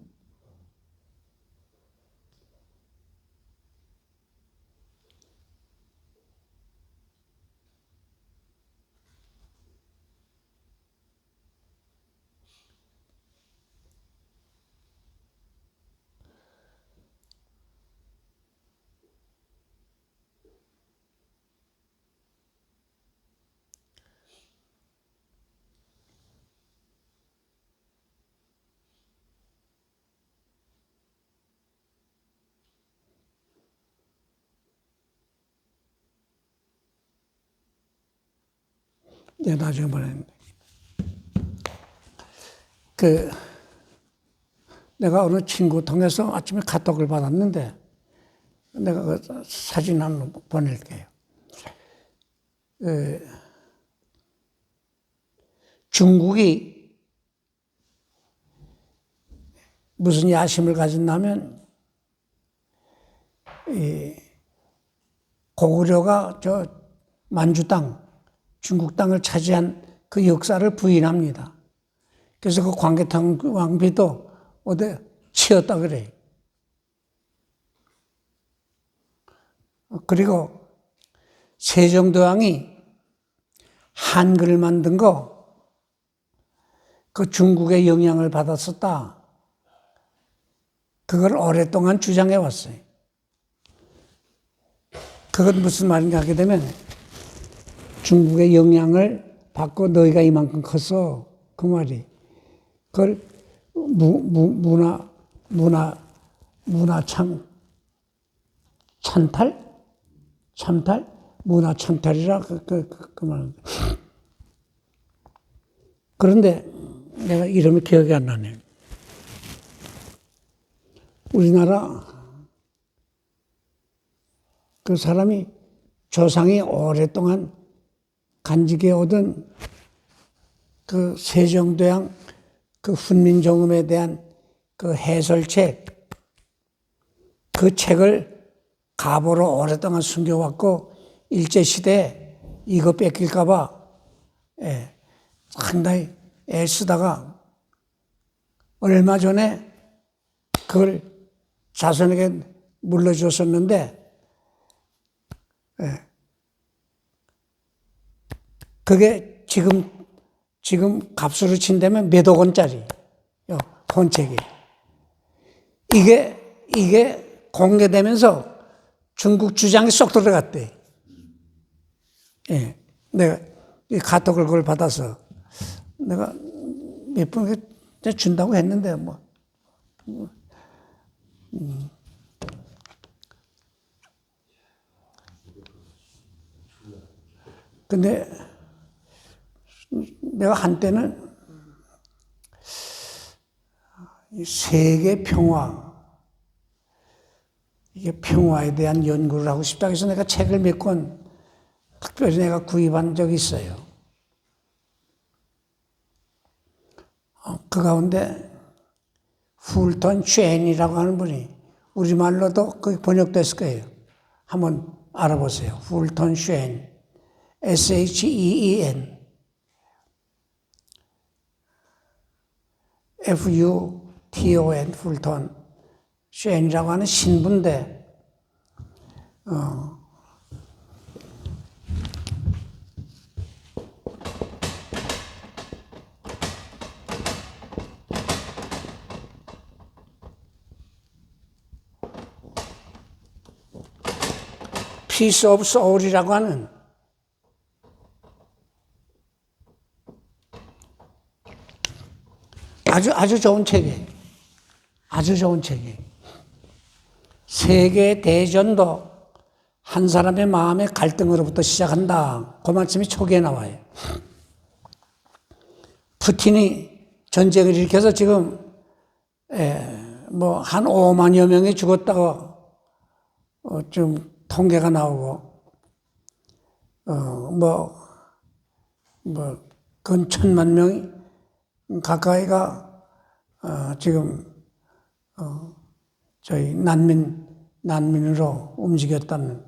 A: 내가 나중에 보냈는데. 내가 어느 친구 통해서 아침에 카톡을 받았는데 내가 그 사진 한번 보낼게요. 중국이 무슨 야심을 가졌냐면 고구려가 저 만주 땅, 중국 땅을 차지한 그 역사를 부인합니다. 그래서 그 광개토 왕비도 어디 치었다 그래요. 그리고 세종대왕이 한글을 만든 거 그 중국의 영향을 받았었다. 그걸 오랫동안 주장해 왔어요. 그건 무슨 말인가 하게 되면 중국의 영향을 받고 너희가 이만큼 컸어. 그 말이. 그걸 찬탈? 문화 찬탈이라 그 말입니다. 그런데 내가 이름이 기억이 안 나네. 우리나라 그 사람이 조상이 오랫동안 간직해 오던 그 세종대왕 그 훈민정음에 대한 그 해설책, 그 책을 가보로 오랫동안 숨겨왔고 일제시대에 이거 뺏길까봐 상당히 애쓰다가 얼마 전에 그걸 자손에게 물려줬었는데 그게 지금 값으로 친다면 몇억 원짜리 본책이. 이게 공개되면서 중국 주장이 쏙 들어갔대. 내가 이 카톡을 그걸 받아서 내가 몇 번 준다고 했는데 뭐. 근데 내가 한때는 세계 평화, 이게 평화에 대한 연구를 하고 싶다 해서 내가 책을 몇 권 특별히 내가 구입한 적이 있어요. 그 가운데 풀턴 쉔이라고 하는 분이 우리말로도 거기 번역됐을 거예요. 한번 알아보세요. 풀턴 쉔, SHEEN, FUTON, 풀턴 쉔이라고 하는 신부인데, Peace of Soul이라고 하는 아주 좋은 책이에요. 아주 좋은 책이에요. 세계 대전도 한 사람의 마음의 갈등으로부터 시작한다. 그 말씀이 초기에 나와요. 푸틴이 전쟁을 일으켜서 지금 뭐 한 5만여 명이 죽었다고 좀 통계가 나오고 근 1,000만 명이 가까이가 지금 저희 난민으로 움직였다는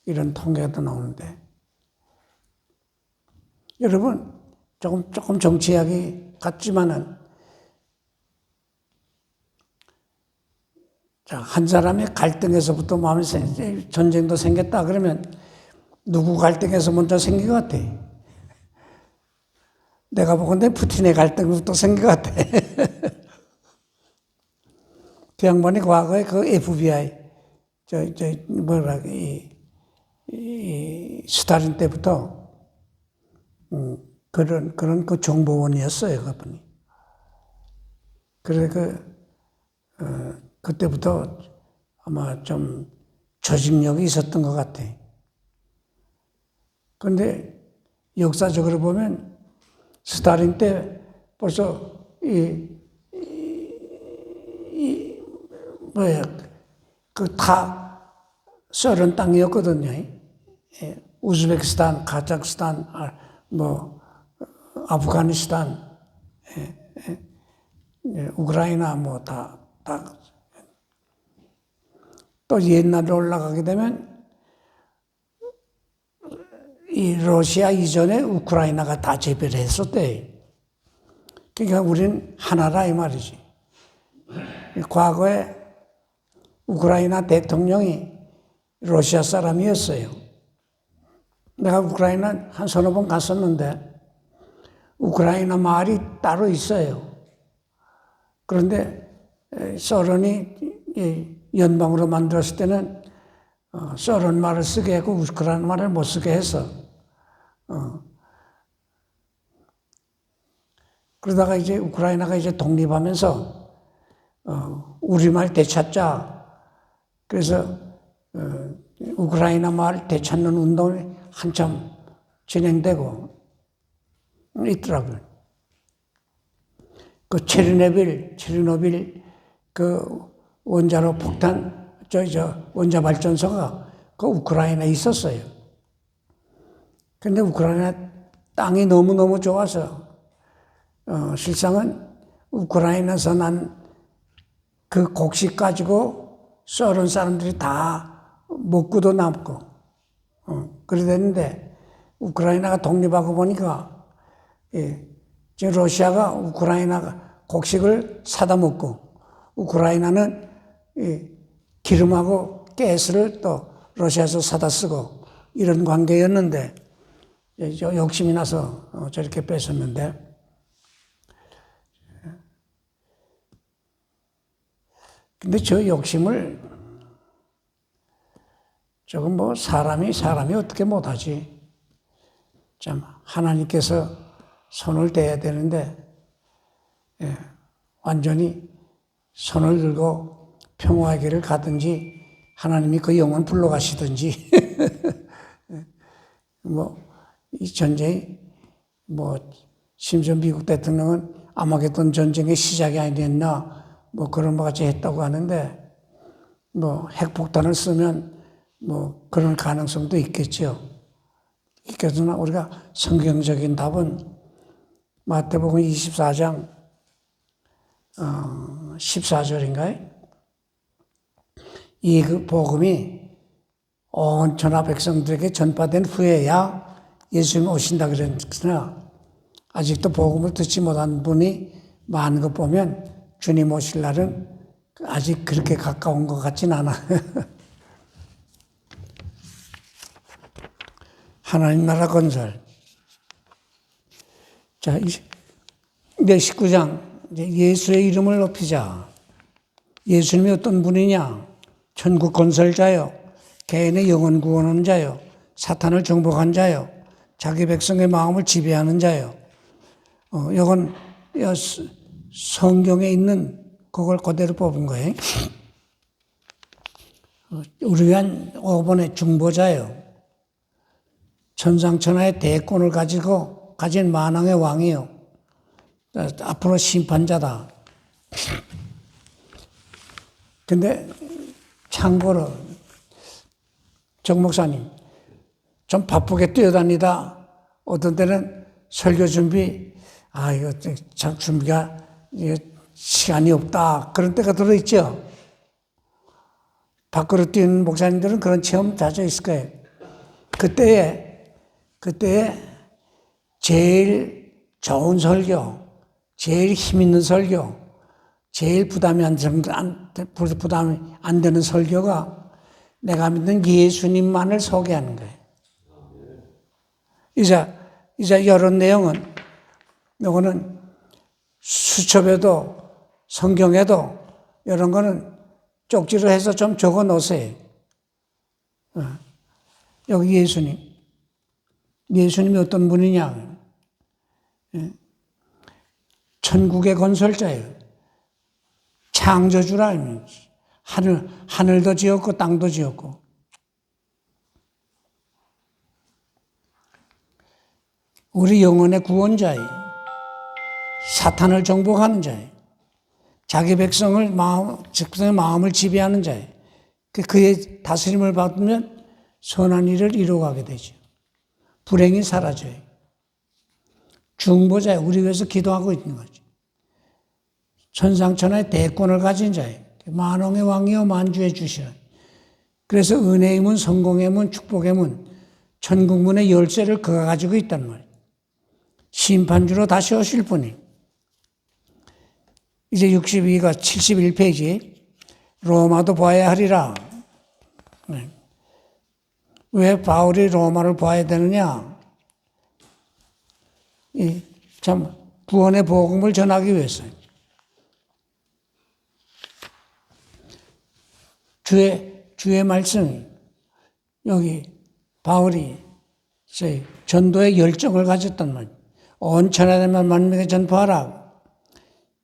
A: 이런 통계가 나오는데, 여러분 조금 정치학이 같지만은 한 사람의 갈등에서부터 마음이 전쟁도 생겼다 그러면 누구 갈등에서 먼저 생긴 것 같아? 내가 보건대 푸틴의 갈등부터 생긴 것 같아. 그 양반이 과거에 그 FBI, 스탈린 때부터, 그런 그 정보원이었어요, 그분이. 그래, 그때부터 아마 좀 조직력이 있었던 것 같아. 그런데 역사적으로 보면 스탈린 때 벌써 이 뭐야, 다 소련 땅이었거든요. 예, 우즈베키스탄, 카자흐스탄, 뭐 아프가니스탄, 우크라이나 뭐 다. 또 옛날에 올라가게 되면 이 러시아 이전에 우크라이나가 다 제패를 했었대. 그러니까 우리는 하나라 이 말이지. 과거에 우크라이나 대통령이 러시아 사람이었어요. 내가 우크라이나 한 서너 번 갔었는데 우크라이나 마을이 따로 있어요. 그런데 소련이 연방으로 만들었을 때는 소련 말을 쓰게 하고 우크라이나 말을 못 쓰게 해서 그러다가 이제 우크라이나가 이제 독립하면서 우리말 되찾자. 그래서 우크라이나 말 되찾는 운동이 한참 진행되고 있더라고요. 그 체르노빌 그 원자로 폭탄 원자 발전소가 그 우크라이나에 있었어요. 근데 우크라이나 땅이 너무너무 좋아서 실상은 우크라이나에서 난 그 곡식 가지고 소련 사람들이 다 먹고도 남고 그래 됐는데 우크라이나가 독립하고 보니까 이제 러시아가 우크라이나 곡식을 사다 먹고 우크라이나는 기름하고 가스를 또 러시아에서 사다 쓰고 이런 관계였는데 욕심이 나서 저렇게 뺏었는데 근데 저 욕심을 조금 뭐 사람이 어떻게 못하지. 참 하나님께서 손을 대야 되는데 완전히 손을 들고 평화의 길을 가든지 하나님이 그 영혼 불러가시든지 뭐 이 전쟁이 뭐 심지어 미국 대통령은 아마겟돈 전쟁의 시작이 아니었나 뭐 그런 것 같이 했다고 하는데 뭐 핵폭탄을 쓰면 뭐 그런 가능성도 있겠죠. 그러나 우리가 성경적인 답은 마태복음 24장 14절인가요? 이 그 복음이 온 천하 백성들에게 전파된 후에야 예수님이 오신다 그랬으나 아직도 복음을 듣지 못한 분이 많은 것 보면 주님 오실 날은 아직 그렇게 가까운 것 같진 않아. 하나님 나라 건설. 자, 이제 19장 예수의 이름을 높이자. 예수님이 어떤 분이냐? 천국 건설자요, 개인의 영혼 구원하는 자요, 사탄을 정복한 자요, 자기 백성의 마음을 지배하는 자요. 이건 성경에 있는 그걸 그대로 뽑은 거예요. 우리 위한 5번의 중보자요. 천상천하의 대권을 가진 만왕의 왕이요. 앞으로 심판자다. 근데 참고로 정 목사님 좀 바쁘게 뛰어다니다 어떤 때는 설교 준비 이거 참 준비가 시간이 없다 그런 때가 들어있죠. 밖으로 뛰는 목사님들은 그런 체험 자주 있을 거예요. 그때에 제일 좋은 설교, 제일 힘 있는 설교, 제일 부담이 안 되는 설교가 내가 믿는 예수님만을 소개하는 거예요. 이제 이런 내용은 요거는 수첩에도 성경에도 이런 거는 쪽지로 해서 좀 적어 놓으세요. 여기 예수님이 어떤 분이냐? 천국의 건설자예요. 창조주라 하늘도 지었고 땅도 지었고 우리 영혼의 구원자예요. 사탄을 정복하는 자예요. 자기 백성의 마음을 지배하는 자예요. 그의 다스림을 받으면 선한 일을 이루어가게 되죠. 불행이 사라져요. 중보자예요. 우리 위해서 기도하고 있는 거죠. 천상천하의 대권을 가진 자예요. 만왕의 왕이여 만주해 주시라. 그래서 은혜의 문, 성공의 문, 축복의 문, 천국문의 열쇠를 그가 가지고 있단 말이에요. 심판주로 다시 오실 분이. 이제 62가 71페이지. 로마도 봐야 하리라. 왜 바울이 로마를 봐야 되느냐? 참 구원의 복음을 전하기 위해서요. 주의 말씀, 여기 바울이 전도의 열정을 가졌단 말이에요. 온 천하에만 만민에게 전파하라.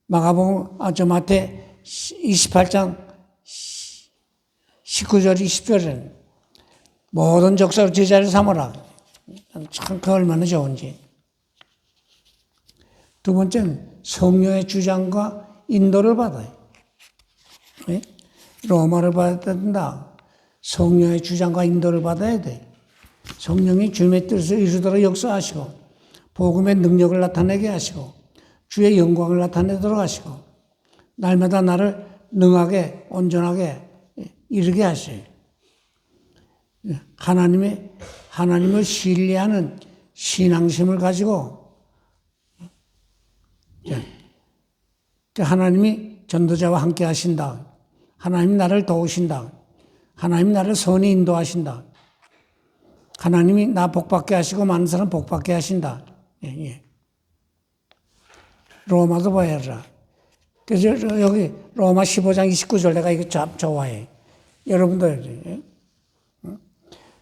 A: 마태복음 28장 19절 20절에는 모든 족속을 제자를 삼으라. 참 그 얼마나 좋은지. 두 번째는 성령의 주장과 인도를 받아요. 네? 로마를 받아야 된다. 성령의 주장과 인도를 받아야 돼. 성령이 주님의 뜻을 이루도록 역사하시고 복음의 능력을 나타내게 하시고 주의 영광을 나타내도록 하시고 날마다 나를 능하게 온전하게 이르게 하셔요. 하나님을 신뢰하는 신앙심을 가지고 하나님이 전도자와 함께 하신다. 하나님이 나를 도우신다. 하나님이 나를 선히 인도하신다. 하나님이 나 복받게 하시고 많은 사람 복받게 하신다. 예. 로마도 봐야 하라. 그래서 여기 로마 15장 29절 내가 이거 참 좋아해. 여러분들,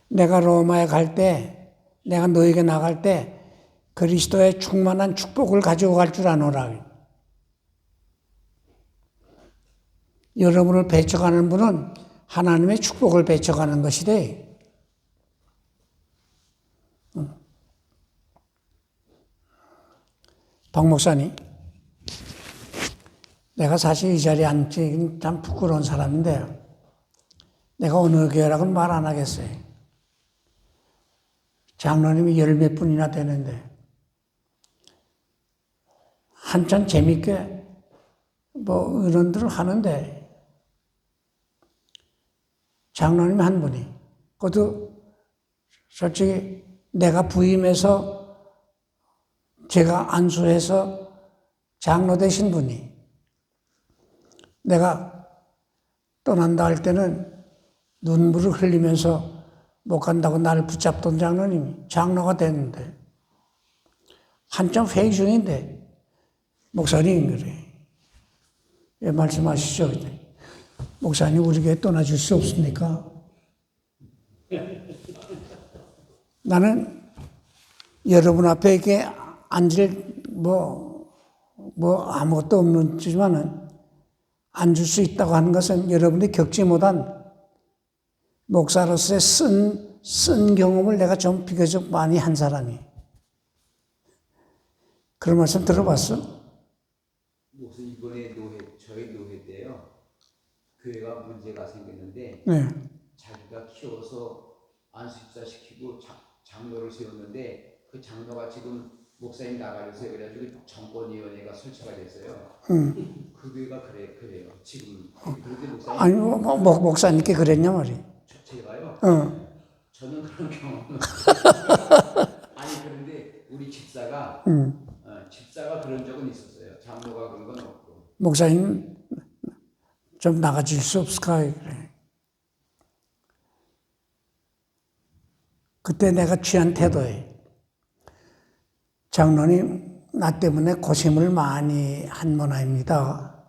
A: 내가 로마에 갈 때, 내가 너에게 나갈 때 그리스도의 충만한 축복을 가지고 갈 줄 아노라. 여러분을 배척하는 분은 하나님의 축복을 배척하는 것이래. 박 목사님, 내가 사실 이 자리에 앉기 참 부끄러운 사람인데요. 내가 어느 교회라고는 말 안 하겠어요. 장로님이 열 몇 분이나 되는데 한참 재밌게 의논들을 하는데 장로님 한 분이 그것도 솔직히 내가 부임해서 제가 안수해서 장로 되신 분이 내가 떠난다 할 때는 눈물을 흘리면서 못 간다고 나를 붙잡던 장로님이 장로가 됐는데 한참 회의 중인데 목사님 그래. 왜 말씀하시죠? 목사님 우리 교회 떠나줄 수 없습니까? 나는 여러분 앞에 이렇게 앉을 아무것도 없지만은 앉을 수 있다고 하는 것은 여러분이 겪지 못한 목사로서의 쓴 경험을 내가 좀 비교적 많이 한 사람이. 그런 말씀 들어봤어?
G: 목사 이번에 저희 노회 때요. 교회가 문제가 생겼는데
A: 네.
G: 자기가 키워서 안수집사 시키고 장로를 세웠는데 그 장로가 지금 목사님 나가주세요 그래가지고 정권위원회가 설치가 됐어요. 그 교회가 그래요. 지금 그런데 목사님
A: 아니 목사님께 그랬냐 말이에요.
G: 제가요. 저는 그런 경험은 아니 그런데 우리 집사가 그런 적은 있었어요. 장로가 그런 건 없고.
A: 목사님 좀 나가줄 수 없을까 그래. 그때 내가 취한 태도에 장로님 나 때문에 고심을 많이 한 모양입니다.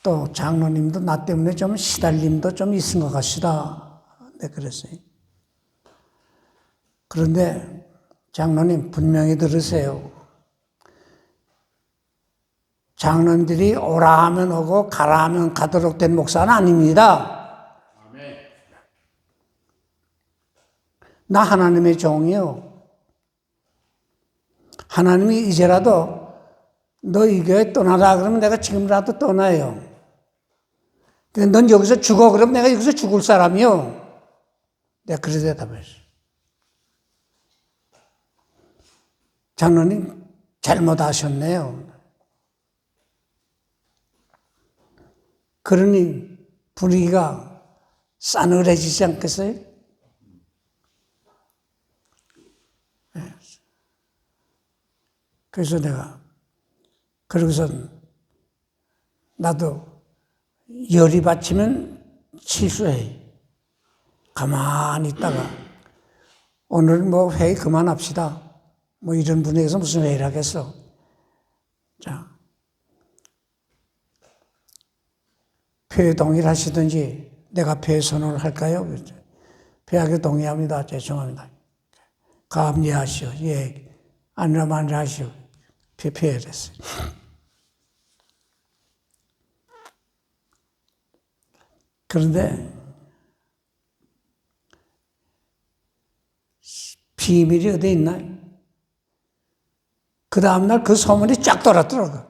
A: 또 장로님도 나 때문에 좀 시달림도 좀 있은 것 같시다. 네, 그랬어요. 그런데 장로님 분명히 들으세요. 장로님들이 오라 하면 오고 가라 하면 가도록 된 목사는 아닙니다. 나 하나님의 종이요. 하나님이 이제라도 너 이 교회 떠나라 그러면 내가 지금이라도 떠나요. 근데 넌 여기서 죽어 그러면 내가 여기서 죽을 사람이요. 내가 그렇게 대답했어. 장로님 잘못하셨네요. 그러니 분위기가 싸늘해지지 않겠어요? 그래서 내가 그러고선 나도 열이 받치면 실수해. 가만히 있다가 오늘 뭐 회의 그만합시다. 뭐 이런 분위기에서 무슨 회의를 하겠어. 자, 폐 동의를 하시든지 내가 폐 선언을 할까요? 폐하게 동의합니다. 죄송합니다. 감리하시오. 예, 아니라면 하시오. 폐했어요. 그런데 비밀이 어디 있나? 그 다음날 그 소문이 쫙 돌았더라고.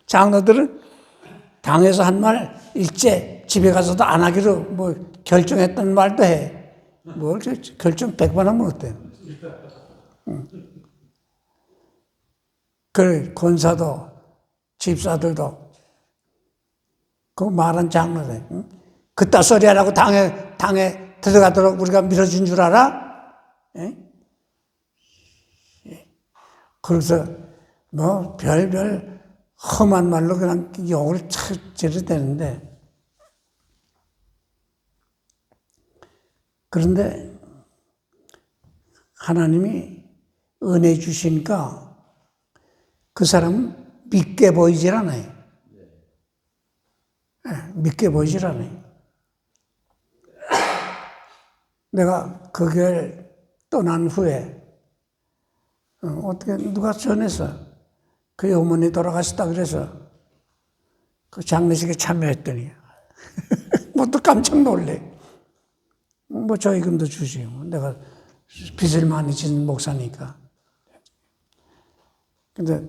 A: 장로들은 당에서 한 말 일제 집에 가서도 안 하기로 뭐 결정했던 말도 해. 뭘 결정 100번 하면 어때? 그 권사도 집사들도 그 말한 장로들 그따 소리 하라고 당에 들어가도록 우리가 밀어준 줄 알아? 예? 그래서 뭐 별별 험한 말로 그냥 욕을 쳐야 되는데 그런데 하나님이 은혜 주시니까 그 사람은 믿게 보이질 않아요. 믿게 보이질 않아요. 내가 그 교회를 떠난 후에 어떻게 누가 전해서 그 어머니 돌아가셨다 그래서 그 장례식에 참여했더니 뭐 또 깜짝 놀래. 뭐 저희금도 주지. 내가 빚을 많이 진 목사니까. 근데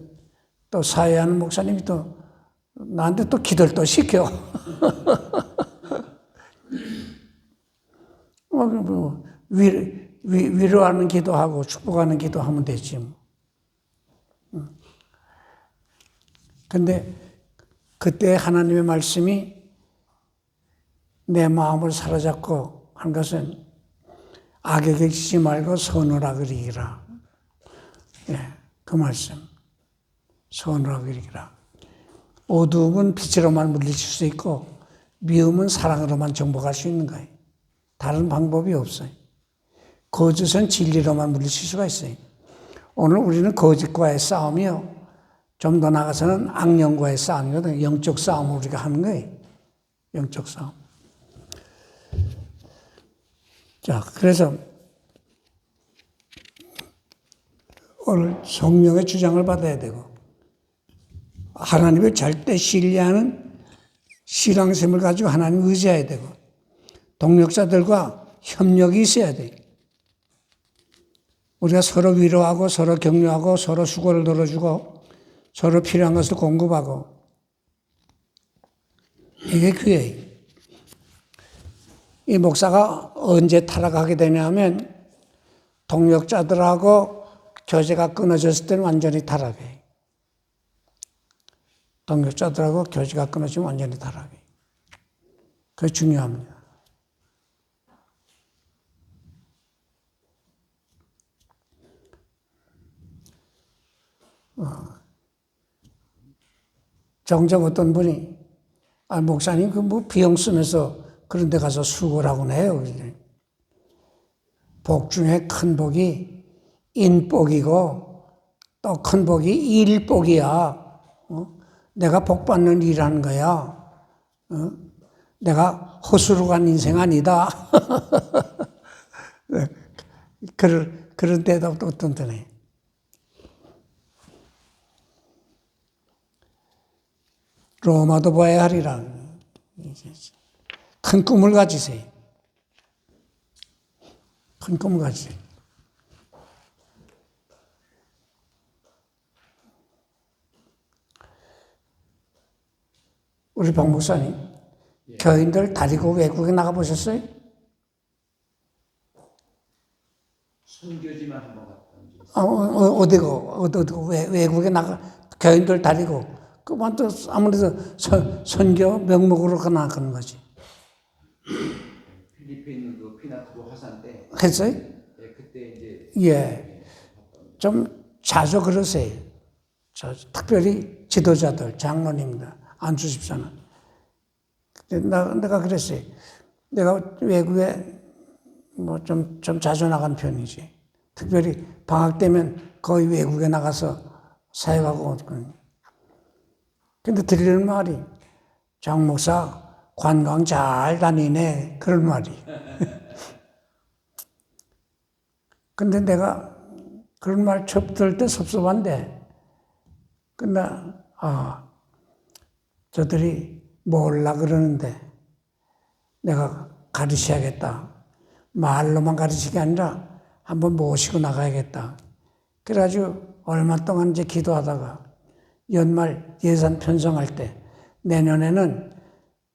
A: 또 사회하는 목사님이 또 나한테 또 기도를 또 시켜. 뭐 위로하는 기도하고 축복하는 기도하면 되지. 뭐. 근데 그때 하나님의 말씀이 내 마음을 사로잡고 한 것은 악에게 지지 말고 선으로 그리기라. 예, 그 말씀. 선으로 그리기라. 어두움은 빛으로만 물리칠 수 있고 미움은 사랑으로만 정복할 수 있는 거예요. 다른 방법이 없어요. 거짓은 진리로만 물리칠 수가 있어요. 오늘 우리는 거짓과의 싸움이요. 좀 더 나가서는 악령과의 싸움이거든요. 영적 싸움을 우리가 하는 거예요. 영적 싸움. 자, 그래서 오늘 성령의 주장을 받아야 되고 하나님을 절대 신뢰하는 신앙심을 가지고 하나님을 의지해야 되고 동력자들과 협력이 있어야 돼. 우리가 서로 위로하고 서로 격려하고 서로 수고를 덜어주고 서로 필요한 것을 공급하고 이게 교회예요. 이 목사가 언제 타락하게 되냐면 동력자들하고 교제가 끊어졌을 때는 완전히 타락해. 동력자들하고 교제가 끊어지면 완전히 타락해. 그게 중요합니다. 정작 어떤 분이 목사님 그 뭐 비용 쓰면서 그런 데 가서 수고를 하곤 해요. 복 중에 큰 복이 인복이고 또 큰 복이 일복이야. 내가 복 받는 일을 하는 거야. 내가 호수로 간 인생 아니다. 그런 대답도 어떤 때네. 로마도 봐야 하리라. 큰 꿈을 가지세요. 큰 꿈을 가지세요. 우리 박 목사님, 교인들 데리고 외국에 나가 보셨어요?
G: 선교지만 한번 갔다 온 적 있어요.
A: 어디고, 외국에 나가, 교인들 데리고, 그만 또 아무래도 선교 명목으로 나가는 거지.
G: 필리핀 그 피나투보 화산 때
A: 했어요?
G: 예, 그때 이제
A: 예. 좀 자주 그러세요. 특별히 지도자들, 장로님들, 안수집사는. 내가 그랬어요. 내가 외국에 뭐 좀 자주 나간 편이지. 특별히 방학 때면 거의 외국에 나가서 사역하고 그러거든요. 근데 들리는 말이, 장 목사 관광 잘 다니네. 그런 말이. 근데 내가 그런 말 처음 들을 때 섭섭한데, 근데, 저들이 몰라 그러는데, 내가 가르쳐야겠다. 말로만 가르치는 게 아니라 한번 모시고 나가야겠다. 그래가지고 얼마 동안 이제 기도하다가 연말 예산 편성할 때 내년에는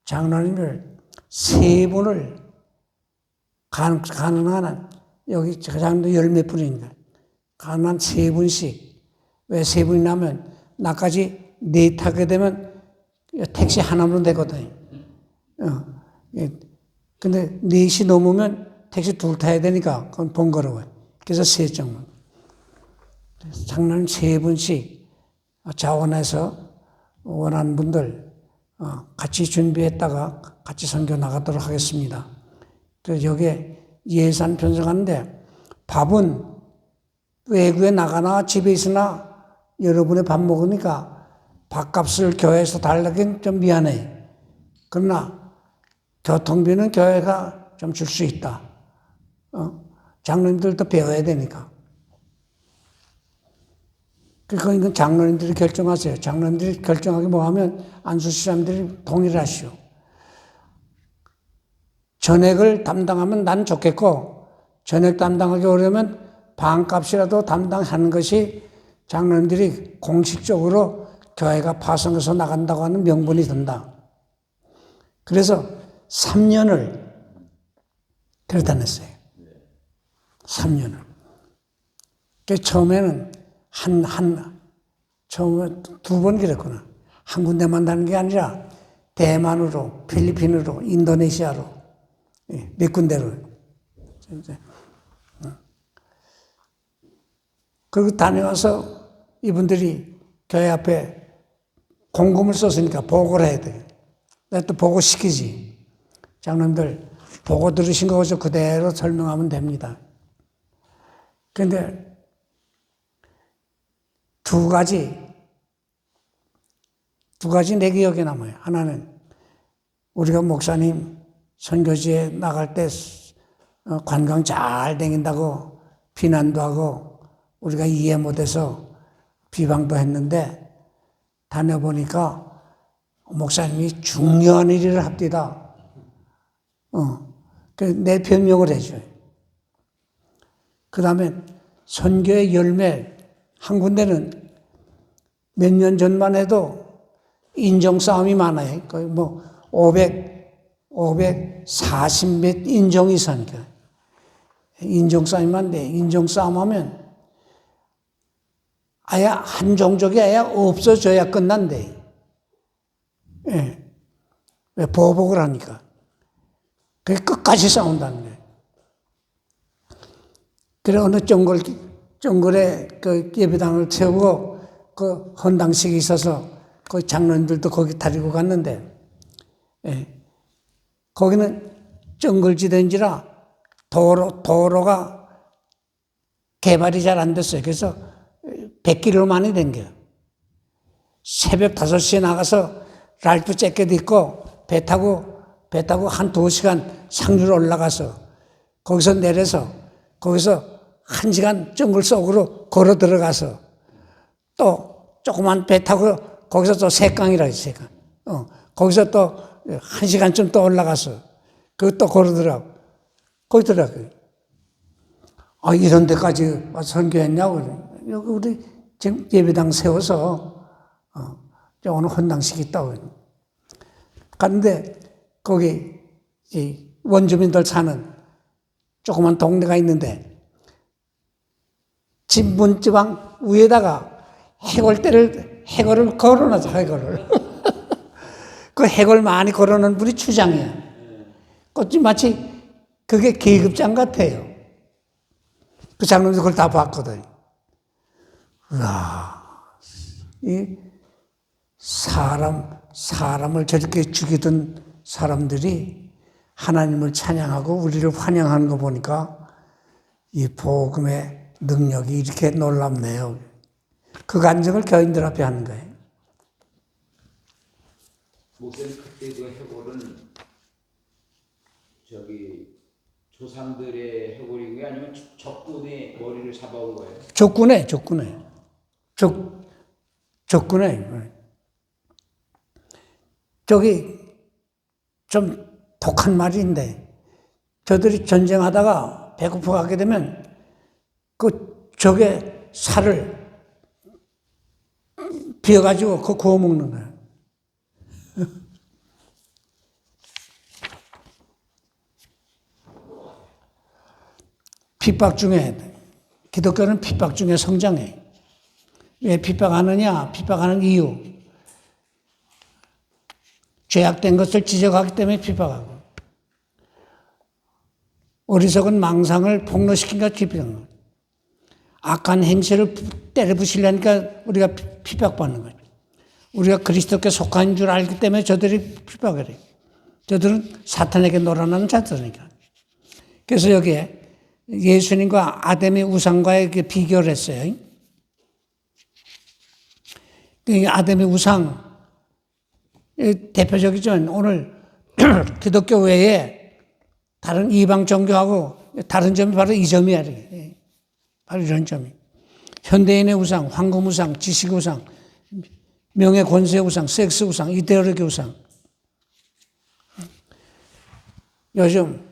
A: 장로님을 3분을 가능한 한, 여기 장로 10몇 분인데, 가능한 3분씩. 왜 3분이냐면, 나까지 네 타게 되면 택시 하나면 되거든. 근데 4시 넘으면 택시 2 타야 되니까 그건 번거로워요. 그래서 3정만. 장로님 3분씩 자원해서 원하는 분들 같이 준비했다가 같이 선교 나가도록 하겠습니다. 그래서 여기에 예산 편성하는데, 밥은 외국에 나가나 집에 있으나 여러분의 밥 먹으니까 밥값을 교회에서 달라긴 좀 미안해. 그러나 교통비는 교회가 좀 줄 수 있다. 장로님들도 배워야 되니까. 그건 장로님들이 결정하세요. 장로님들이 결정하기 뭐하면 안수시장들이 동의를 하시오. 전액을 담당하면 난 좋겠고, 전액 담당하기 어려우면 반값이라도 담당하는 것이 장로님들이 공식적으로 교회가 파송해서 나간다고 하는 명분이 든다. 그래서 3년을 데려다 냈어요. 3년을. 처음에는 처음에 2번 그랬구나. 한 군데만 다는 게 아니라 대만으로, 필리핀으로, 인도네시아로, 몇 군데로. 그리고 다녀와서 이분들이 교회 앞에 공금을 썼으니까 보고를 해야 돼. 내가 또 보고 시키지. 장로님들 보고 들으신 거 그대로 설명하면 됩니다. 그런데 2가지 내 기억에 남아요. 하나는 우리가 목사님 선교지에 나갈 때 관광 잘 다닌다고 비난도 하고 우리가 이해 못해서 비방도 했는데, 다녀보니까 목사님이 중요한 일을 합디다. 내 변명을 해줘요. 그 다음에 선교의 열매, 한 군데는 몇 년 전만 해도 인정 싸움이 많아요. 거의 540몇 인정이 있으니까. 인정 싸움이 많은데, 인정 싸움 하면 아예 한 종족이 아예 없어져야 끝난대. 예. 왜? 보복을 하니까. 그게 끝까지 싸운다는 거예요. 그래, 어느 정글에 그 예배당을 세우고 그 헌당식이 있어서 그 장로님들도 거기 데리고 갔는데, 예. 거기는 정글지대인지라 도로가 개발이 잘 안 됐어요. 그래서 100km 많이 댕겨요. 새벽 5시에 나가서 랄프 잭켓 입고 배 타고 한 2시간 상류로 올라가서 거기서 내려서 거기서 1시간 정글 속으로 걸어 들어가서 또 조그만 배 타고 거기서 또 색강이라 있어요. 거기서 또 1시간쯤 또 올라가서 그것도 걸어 들어가고 거기 들어가요. 이런 데까지 선교했냐고. 여기 우리 지금 예배당 세워서 오늘 헌당식이 있다고. 갔는데 거기 이 원주민들 사는 조그만 동네가 있는데 집 문지방 위에다가 해골을 걸어놔서 해골을. 그 해골 많이 걸어놓은 분이 추장이야. 꽃이 마치 그게 계급장 같아요. 그 장로님도 그걸 다 봤거든. 이 사람을 저렇게 죽이던 사람들이 하나님을 찬양하고 우리를 환영하는 거 보니까 이 복음의 능력이 이렇게 놀랍네요. 그 간증을 교인들 앞에 하는 거예요.
G: 목사님 그때 그 해골은 저기 조상들의 해골이고요, 아니면 적군의 머리를 잡아온 거예요?
A: 적군에. 저기 좀 독한 말인데 저들이 전쟁하다가 배고파 가게 되면 그 적의 살을 비워가지고 그거 구워 먹는 거예요. 핍박 중에, 기독교는 핍박 중에 성장해. 왜 핍박하느냐? 핍박하는 이유. 죄악된 것을 지적하기 때문에 핍박하고, 어리석은 망상을 폭로시키니까 핍박하는 거예요. 악한 행실을 때려 부시려니까 우리가 핍박받는 거죠. 우리가 그리스도께 속한 줄 알기 때문에 저들이 핍박을 해요. 저들은 사탄에게 놀아나는 자들이니까. 그래서 여기에 예수님과 아담의 우상과의 비교를 했어요. 아담의 우상, 대표적이죠. 오늘 기독교 외에 다른 이방 종교하고 다른 점이 바로 이 점이야. 바로 이런 점이. 현대인의 우상, 황금 우상, 지식 우상, 명예 권세 우상, 섹스 우상, 이데올로기 우상. 요즘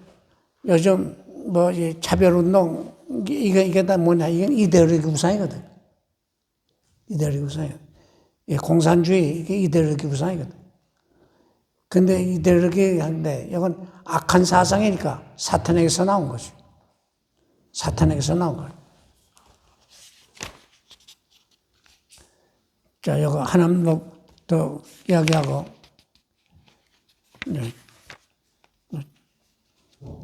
A: 뭐 차별 운동 이게 다 뭐냐? 이건 이데올로기 우상이거든. 이데올로기 우상이야. 공산주의 이게 이데올로기 우상이거든. 근데 이데올로기 한데 이건 악한 사상이니까 사탄에게서 나온 거지. 사탄에게서 나온 거야. 자, 이거 하나만 더 이야기하고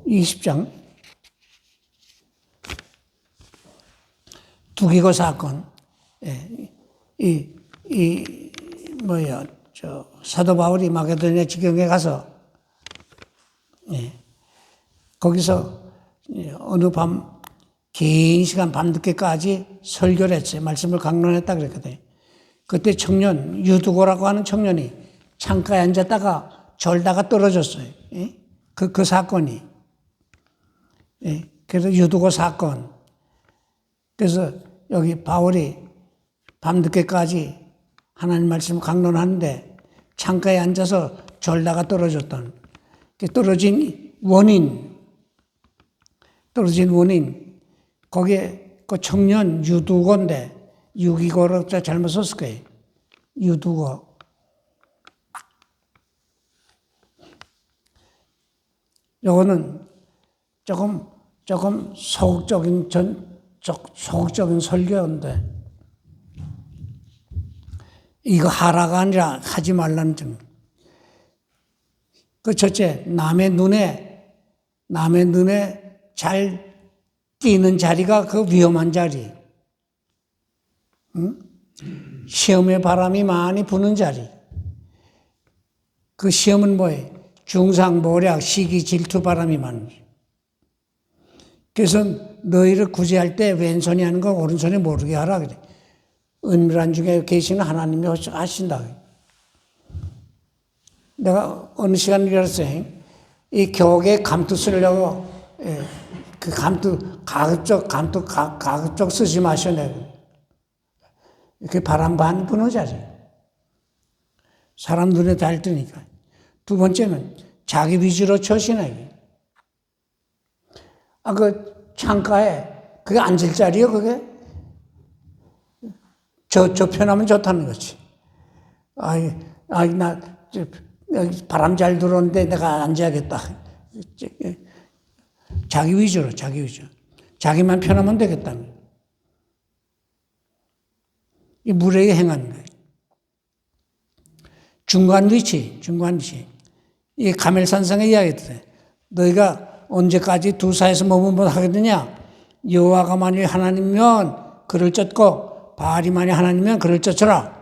A: 20장 두기고 사건. 사도 바울이 마게도냐 지경에 가서 거기서 어느 긴 시간 밤늦게까지 설교를 했어요. 말씀을 강론했다 그랬거든요. 그때 청년 유두고라고 하는 청년이 창가에 앉았다가 절다가 떨어졌어요. 그 사건이. 그래서 유두고 사건. 그래서 여기 바울이 밤늦게까지 하나님 말씀을 강론하는데 창가에 앉아서 절다가 떨어졌던 떨어진 원인 거기에 그 청년 유두고인데 유기고로 잘못 썼을 거예요. 유두고. 요거는 조금 소극적인 설교인데 이거 하라가 아니라 하지 말라는 점. 그 첫째, 남의 눈에 잘 띄는 자리가 그 위험한 자리. 시험의 바람이 많이 부는 자리. 그 시험은 뭐예요? 중상, 모략, 시기, 질투, 바람이 많은 자리. 그래서 너희를 구제할 때 왼손이 하는 거 오른손이 모르게 하라 그래. 은밀한 중에 계시는 하나님이 하신다. 내가 어느 시간에 그랬어요. 이 격에 감투 쓰려고 그 감투 가급적 쓰지 마셔내고 이렇게 바람 반 부는 자리. 사람 눈에 잘 뜨니까. 두 번째는 자기 위주로 처신하기. 그 창가에 그게 앉을 자리요, 그게? 저 편하면 좋다는 거지. 여기 바람 잘 들어오는데 내가 앉아야겠다. 자기 위주로, 자기 위주. 자기만 편하면 되겠다. 이 무례히 행하는 거예요. 중간 위치. 이 가멜산성의 이야기들. 너희가 언제까지 두 사이에서 머물러 하겠느냐? 여호와가 만일 하나님이면 그를 쫓고 바알이 만일 하나님이면 그를 쫓으라.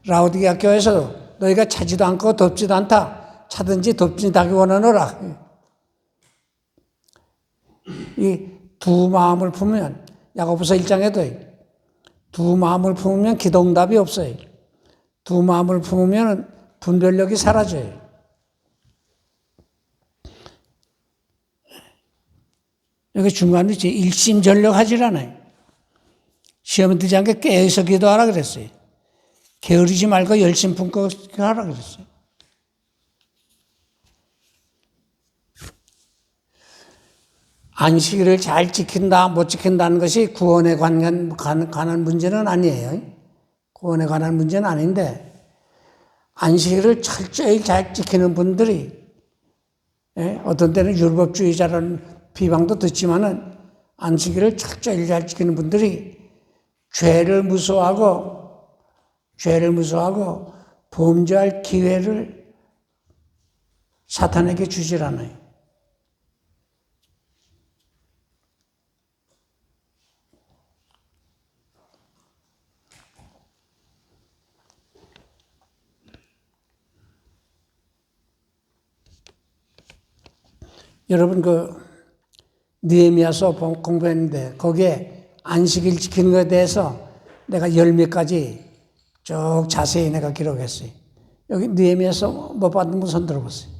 A: 라오디게아 교회에서 너희가 차지도 않고 덥지도 않다. 차든지 덥든지 하기 원하노라. 이 두 마음을 품으면 야고보서 1장에도 두 마음을 품으면 기도응답이 없어요. 두 마음을 품으면 분별력이 사라져요. 여기 중간 위치 일심전력하질 않아요. 시험에 들지 않게 깨어서 기도하라 그랬어요. 게으르지 말고 열심 품고 하라 그랬어요. 안식일을 잘 지킨다, 못 지킨다는 것이 구원에 관한 문제는 아니에요. 구원에 관한 문제는 아닌데, 안식일을 철저히 잘 지키는 분들이, 어떤 때는 율법주의자라는 비방도 듣지만은, 안식일을 철저히 잘 지키는 분들이 죄를 무서워하고 범죄할 기회를 사탄에게 주질 않아요. 여러분 느헤미야서 공부했는데 거기에 안식일 지키는 것에 대해서 내가 10몇 쭉 자세히 내가 기록했어요. 여기 느헤미야서 못 받은 분 손 들어보세요.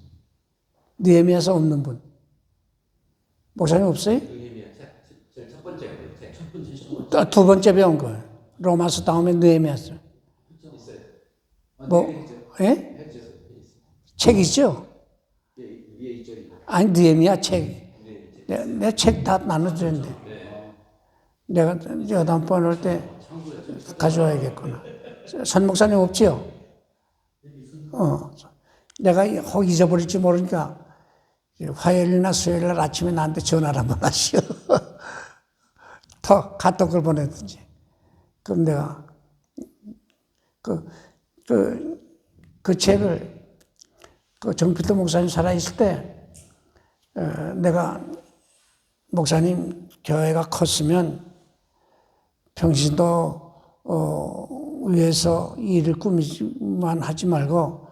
A: 느헤미야서 없는 분. 목사님 없어요?
C: 첫 번째.
A: 두 번째 배운 거예요. 로마서 다음에 느헤미야서.
C: 있어요.
A: 예? 책 있죠? 아니, 느헤미야 책. 내 책 다 나눠드렸는데. 내가 다음번 올 때 가져와야겠구나. 선 목사님 없지요? 내가 혹 잊어버릴지 모르니까 화요일이나 수요일날 아침에 나한테 전화를 한번 하시오. 카톡을 보내든지. 그럼 내가 그 책을 정필도 목사님 살아있을 때 내가 목사님 교회가 컸으면 평신도 위해서 일을 꾸미만 하지 말고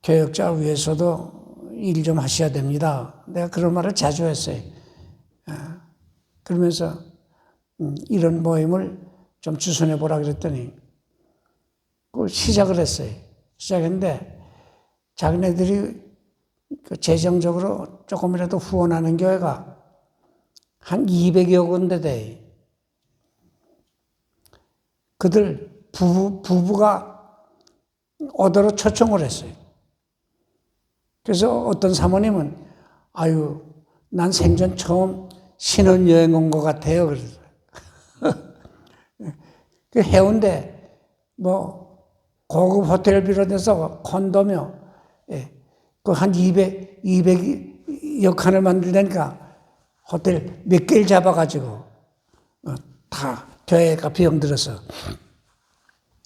A: 교역자 위해서도 일 좀 하셔야 됩니다. 내가 그런 말을 자주 했어요. 그러면서 이런 모임을 좀 주선해 보라 그랬더니 시작을 했어요. 시작했는데 자기네들이 재정적으로 조금이라도 후원하는 교회가 한 200여 군데 돼. 그들 부부가 오도록 초청을 했어요. 그래서 어떤 사모님은 아유, 난 생전 처음 신혼여행 온 것 같아요. 그러더라고요. 그 해운대 고급 호텔 비롯해서 콘도며 그 한 200여 칸을 만들다니까 호텔 몇 개를 잡아가지고 다 교회가 비용 들어서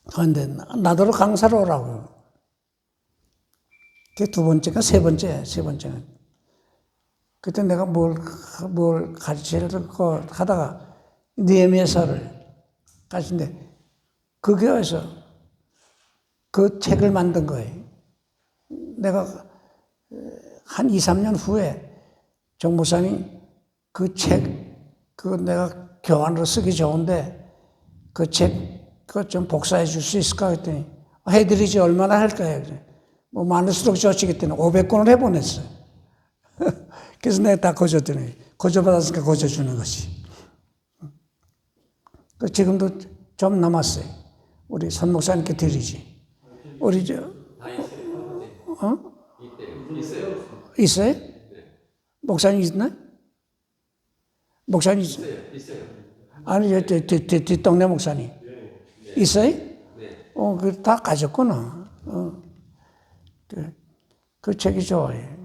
A: 그런데 나더러 강사로 오라고. 그게 두 번째가 세 번째가. 그때 내가 뭘 가르치려고 하다가 느헤미야서를 가르치는데 그 교회에서 그 책을 만든 거예요. 내가 한 2, 3년 후에 정 목사님 그 책, 내가 교환으로 쓰기 좋은데 그 책, 좀 복사해 줄 수 있을까? 했더니 해드리지 얼마나 할까요? 많을수록 좋지 그때는 500권을 해보냈어요. 그래서 내가 다 고쳐드리니 고쳐받았으니까 고쳐주는 거지. 지금도 좀 남았어요. 우리 선 목사님께 드리지. 우리 있어요? 목사님 있나? 목사님
C: 있어요.
A: 아니 뒷동네 목사님 있어요? 다 가졌구나. 그 책이 좋아요.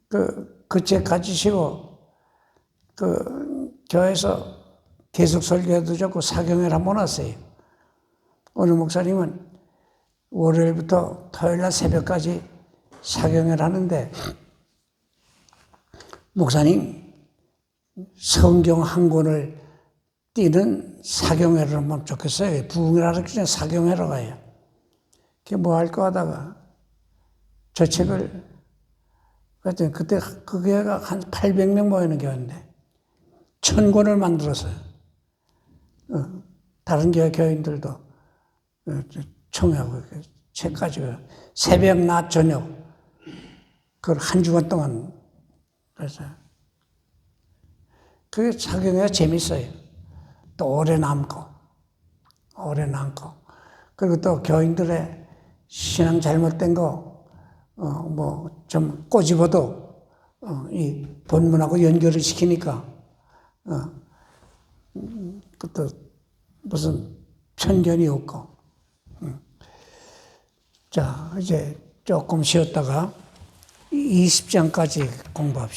A: 그 책 가지시고, 교회에서 계속 설교해도 좋고, 사경회를 한번 하세요. 어느 목사님은 월요일부터 토요일날 새벽까지 사경회를 하는데, 목사님, 성경 한 권을 띄는 사경회를 하면 좋겠어요. 부흥회를 하기 전에 사경회로 가요. 그게 뭐 할까 하다가 저 책을, 그때 그 교회가 한 800명 모이는 교회인데 1000권을 만들었어요. 다른 교회 교인들도 청하고 책 가지고 새벽, 낮, 저녁 그걸 한 주간 동안 그래서 그게 사경회가 재밌어요. 또 오래 남고 그리고 또 교인들의 신앙 잘못된 거 뭐 좀 꼬집어도 이 본문하고 연결을 시키니까 그것도 무슨 편견이 없고. 자, 이제 조금 쉬었다가 20장까지 공부합시다.